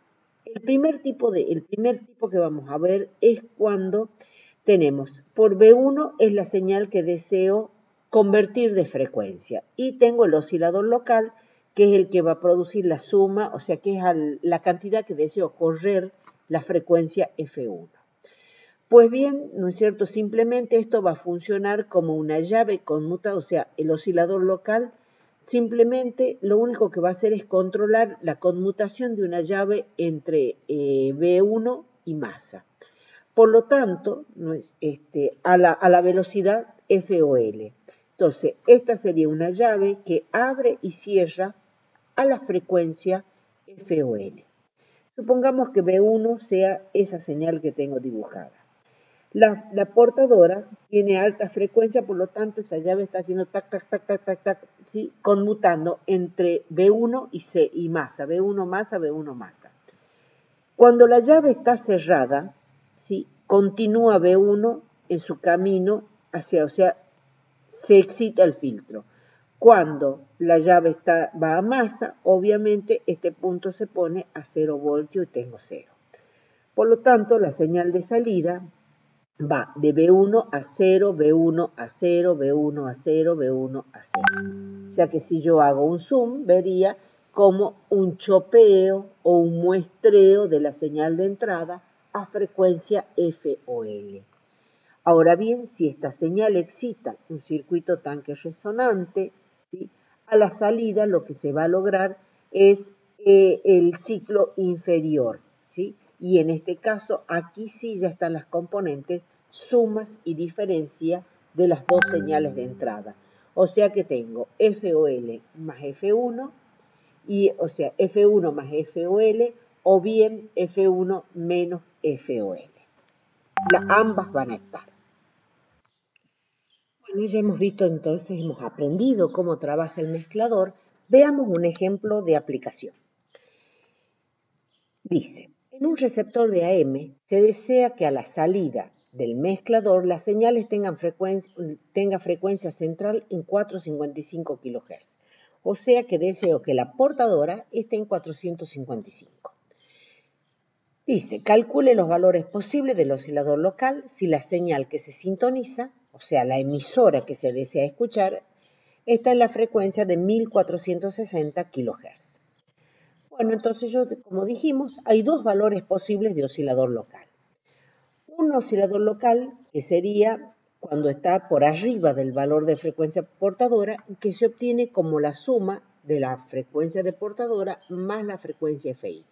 El primer tipo que vamos a ver es cuando tenemos por B1 es la señal que deseo convertir de frecuencia, y tengo el oscilador local, que es el que va a producir la suma, o sea que es la cantidad que deseo correr la frecuencia F1. Pues bien, ¿no es cierto? Simplemente esto va a funcionar como una llave conmutada, o sea, el oscilador local simplemente lo único que va a hacer es controlar la conmutación de una llave entre B1 y masa. Por lo tanto, a la velocidad FOL. Entonces, esta sería una llave que abre y cierra a la frecuencia FOL. Supongamos que B1 sea esa señal que tengo dibujada. La portadora tiene alta frecuencia, por lo tanto esa llave está haciendo tac, tac, tac, tac, tac, tac, ¿sí? Conmutando entre B1 y masa, B1 masa, B1 masa. Cuando la llave está cerrada, ¿sí? Continúa B1 en su camino hacia, o sea, se excita el filtro. Cuando la llave va a masa, obviamente este punto se pone a 0 voltios y tengo 0. Por lo tanto, la señal de salida va de B1 a 0, B1 a 0, B1 a 0, B1 a 0. O sea que si yo hago un zoom, vería como un chopeo o un muestreo de la señal de entrada a frecuencia FOL. Ahora bien, si esta señal excita un circuito tanque resonante, ¿sí? A la salida lo que se va a lograr es el ciclo inferior, ¿sí? Y en este caso, aquí sí ya están las componentes sumas y diferencia de las dos señales de entrada. O sea que tengo FOL más F1, o sea, F1 más FOL, o bien F1 menos FOL. Ambas van a estar. Bueno, ya hemos visto entonces, hemos aprendido cómo trabaja el mezclador. Veamos un ejemplo de aplicación. Dice, en un receptor de AM se desea que a la salida del mezclador las señales tenga frecuencia central en 455 kHz. O sea que deseo que la portadora esté en 455. Dice, calcule los valores posibles del oscilador local si la señal que se sintoniza, o sea, la emisora que se desea escuchar, está en la frecuencia de 1460 kHz. Bueno, entonces como dijimos, hay dos valores posibles de oscilador local. Un oscilador local que sería cuando está por arriba del valor de frecuencia portadora, que se obtiene como la suma de la frecuencia de portadora más la frecuencia FI.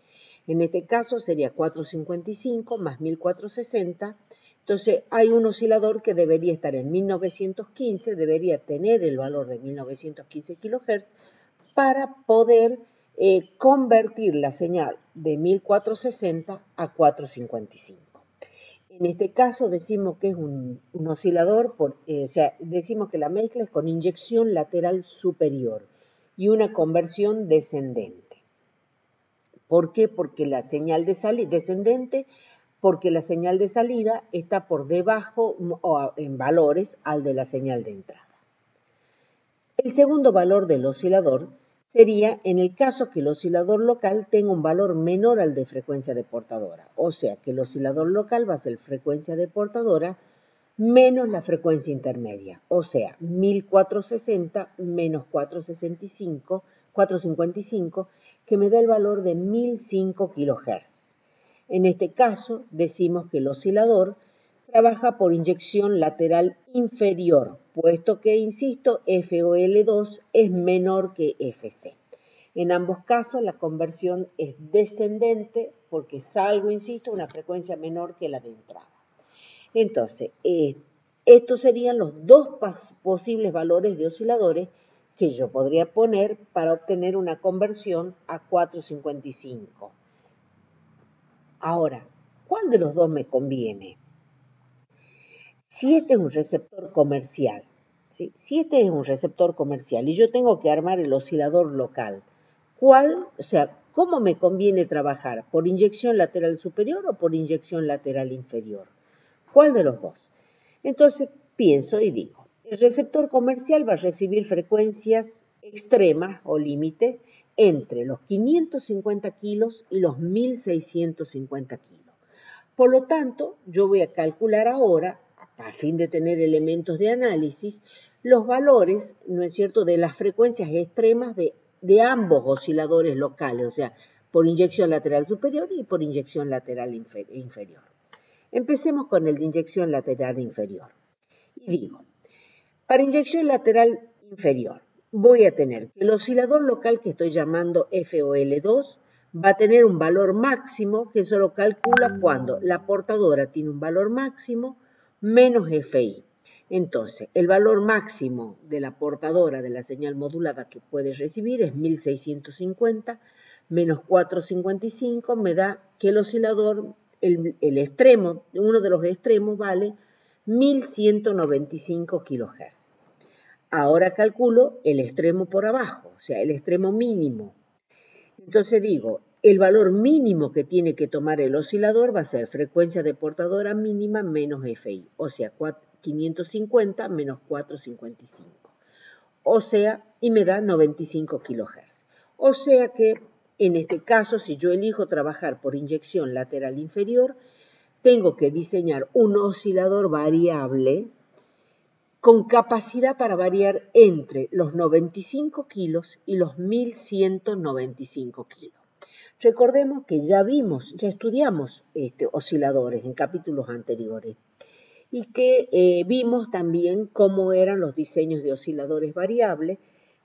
En este caso sería 455 más 1460. Entonces hay un oscilador que debería estar en 1915, debería tener el valor de 1915 kHz para poder convertir la señal de 1460 a 455. En este caso decimos que es un oscilador, o sea, decimos que la mezcla es con inyección lateral superior y una conversión descendente. ¿Por qué? Porque la señal de salida descendente, porque la señal de salida está por debajo o en valores al de la señal de entrada. El segundo valor del oscilador sería en el caso que el oscilador local tenga un valor menor al de frecuencia de portadora. O sea, que el oscilador local va a ser frecuencia de portadora menos la frecuencia intermedia. O sea, 1460 menos 455, que me da el valor de 1005 kHz. En este caso, decimos que el oscilador trabaja por inyección lateral inferior, puesto que, insisto, FOL2 es menor que FC. En ambos casos, la conversión es descendente porque salgo, insisto, una frecuencia menor que la de entrada. Entonces, estos serían los dos posibles valores de osciladores que yo podría poner para obtener una conversión a 455. Ahora, ¿cuál de los dos me conviene? Si este es un receptor comercial, ¿sí? Si este es un receptor comercial y yo tengo que armar el oscilador local, ¿cómo me conviene trabajar? ¿Por inyección lateral superior o por inyección lateral inferior? ¿Cuál de los dos? Entonces pienso y digo, el receptor comercial va a recibir frecuencias extremas o límite entre los 550 kilos y los 1650 kilos. Por lo tanto, yo voy a calcular ahora, a fin de tener elementos de análisis, los valores, ¿no es cierto?, de las frecuencias extremas de ambos osciladores locales, o sea, por inyección lateral superior y por inyección lateral inferior. Empecemos con el de inyección lateral inferior. Y digo, para inyección lateral inferior, voy a tener que el oscilador local que estoy llamando FOL2 va a tener un valor máximo que solo calcula cuando la portadora tiene un valor máximo menos FI. Entonces, el valor máximo de la portadora de la señal modulada que puede recibir es 1650 menos 455, me da que el oscilador el extremo, uno de los extremos vale 1195 kHz. Ahora calculo el extremo por abajo, o sea, el extremo mínimo. Entonces digo, el valor mínimo que tiene que tomar el oscilador va a ser frecuencia de portadora mínima menos FI, o sea, 550 menos 455. O sea, y me da 95 kHz. O sea que, en este caso, si yo elijo trabajar por inyección lateral inferior, tengo que diseñar un oscilador variable con capacidad para variar entre los 95 kilos y los 1195 kilos. Recordemos que ya estudiamos osciladores en capítulos anteriores y que vimos también cómo eran los diseños de osciladores variables,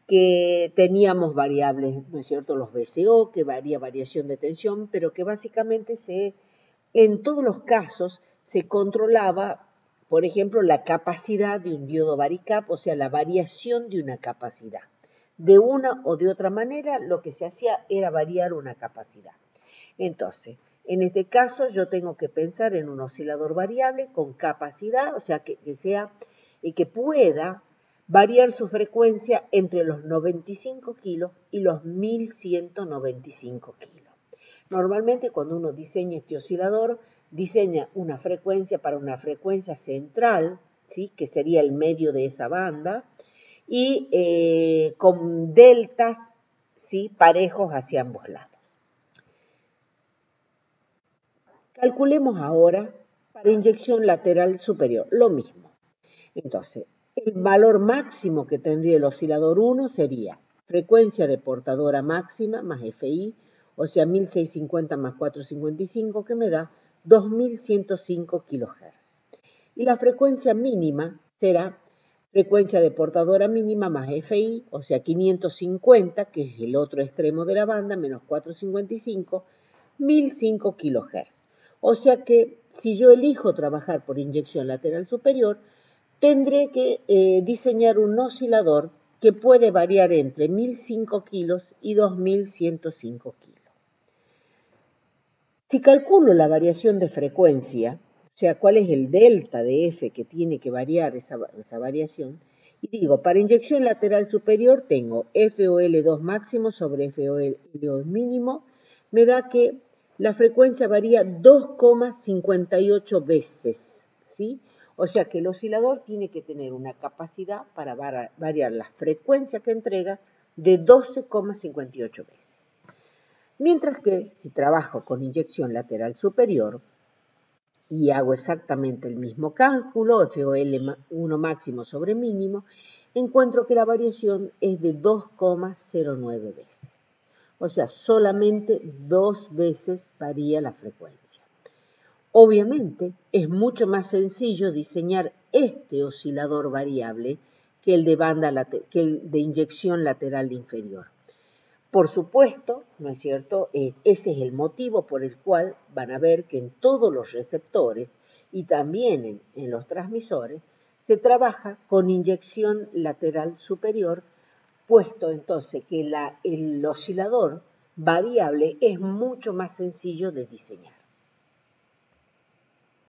que teníamos variables, ¿no es cierto?, los VCO, que varía variación de tensión, pero que básicamente en todos los casos se controlaba, por ejemplo, la capacidad de un diodo varicap, o sea, la variación de una capacidad. De una o de otra manera, lo que se hacía era variar una capacidad. Entonces, en este caso yo tengo que pensar en un oscilador variable con capacidad, o sea, que pueda variar su frecuencia entre los 95 kilos y los 1195 kilos. Normalmente cuando uno diseña este oscilador, diseña una frecuencia para una frecuencia central, ¿sí?, que sería el medio de esa banda, y con deltas, ¿sí?, parejos hacia ambos lados. Calculemos ahora para inyección lateral superior, lo mismo. Entonces, el valor máximo que tendría el oscilador 1 sería frecuencia de portadora máxima más FI, o sea, 1650 más 455, que me da 2105 kHz. Y la frecuencia mínima será frecuencia de portadora mínima más FI, o sea, 550, que es el otro extremo de la banda, menos 455, 1005 kHz. O sea que si yo elijo trabajar por inyección lateral superior, tendré que diseñar un oscilador que puede variar entre 1005 kilos y 2105 kilos. Si calculo la variación de frecuencia, o sea, cuál es el delta de F que tiene que variar esa variación, y digo, para inyección lateral superior tengo FOL2 máximo sobre FOL2 mínimo, me da que la frecuencia varía 2,58 veces, ¿sí? O sea que el oscilador tiene que tener una capacidad para variar la frecuencia que entrega de 12,58 veces. Mientras que si trabajo con inyección lateral superior y hago exactamente el mismo cálculo, FOL1 máximo sobre mínimo, encuentro que la variación es de 2,09 veces. O sea, solamente 2 veces varía la frecuencia. Obviamente, es mucho más sencillo diseñar este oscilador variable que el de inyección lateral inferior. Por supuesto, ¿no es cierto? Ese es el motivo por el cual van a ver que en todos los receptores y también en los transmisores se trabaja con inyección lateral superior, puesto entonces que el oscilador variable es mucho más sencillo de diseñar.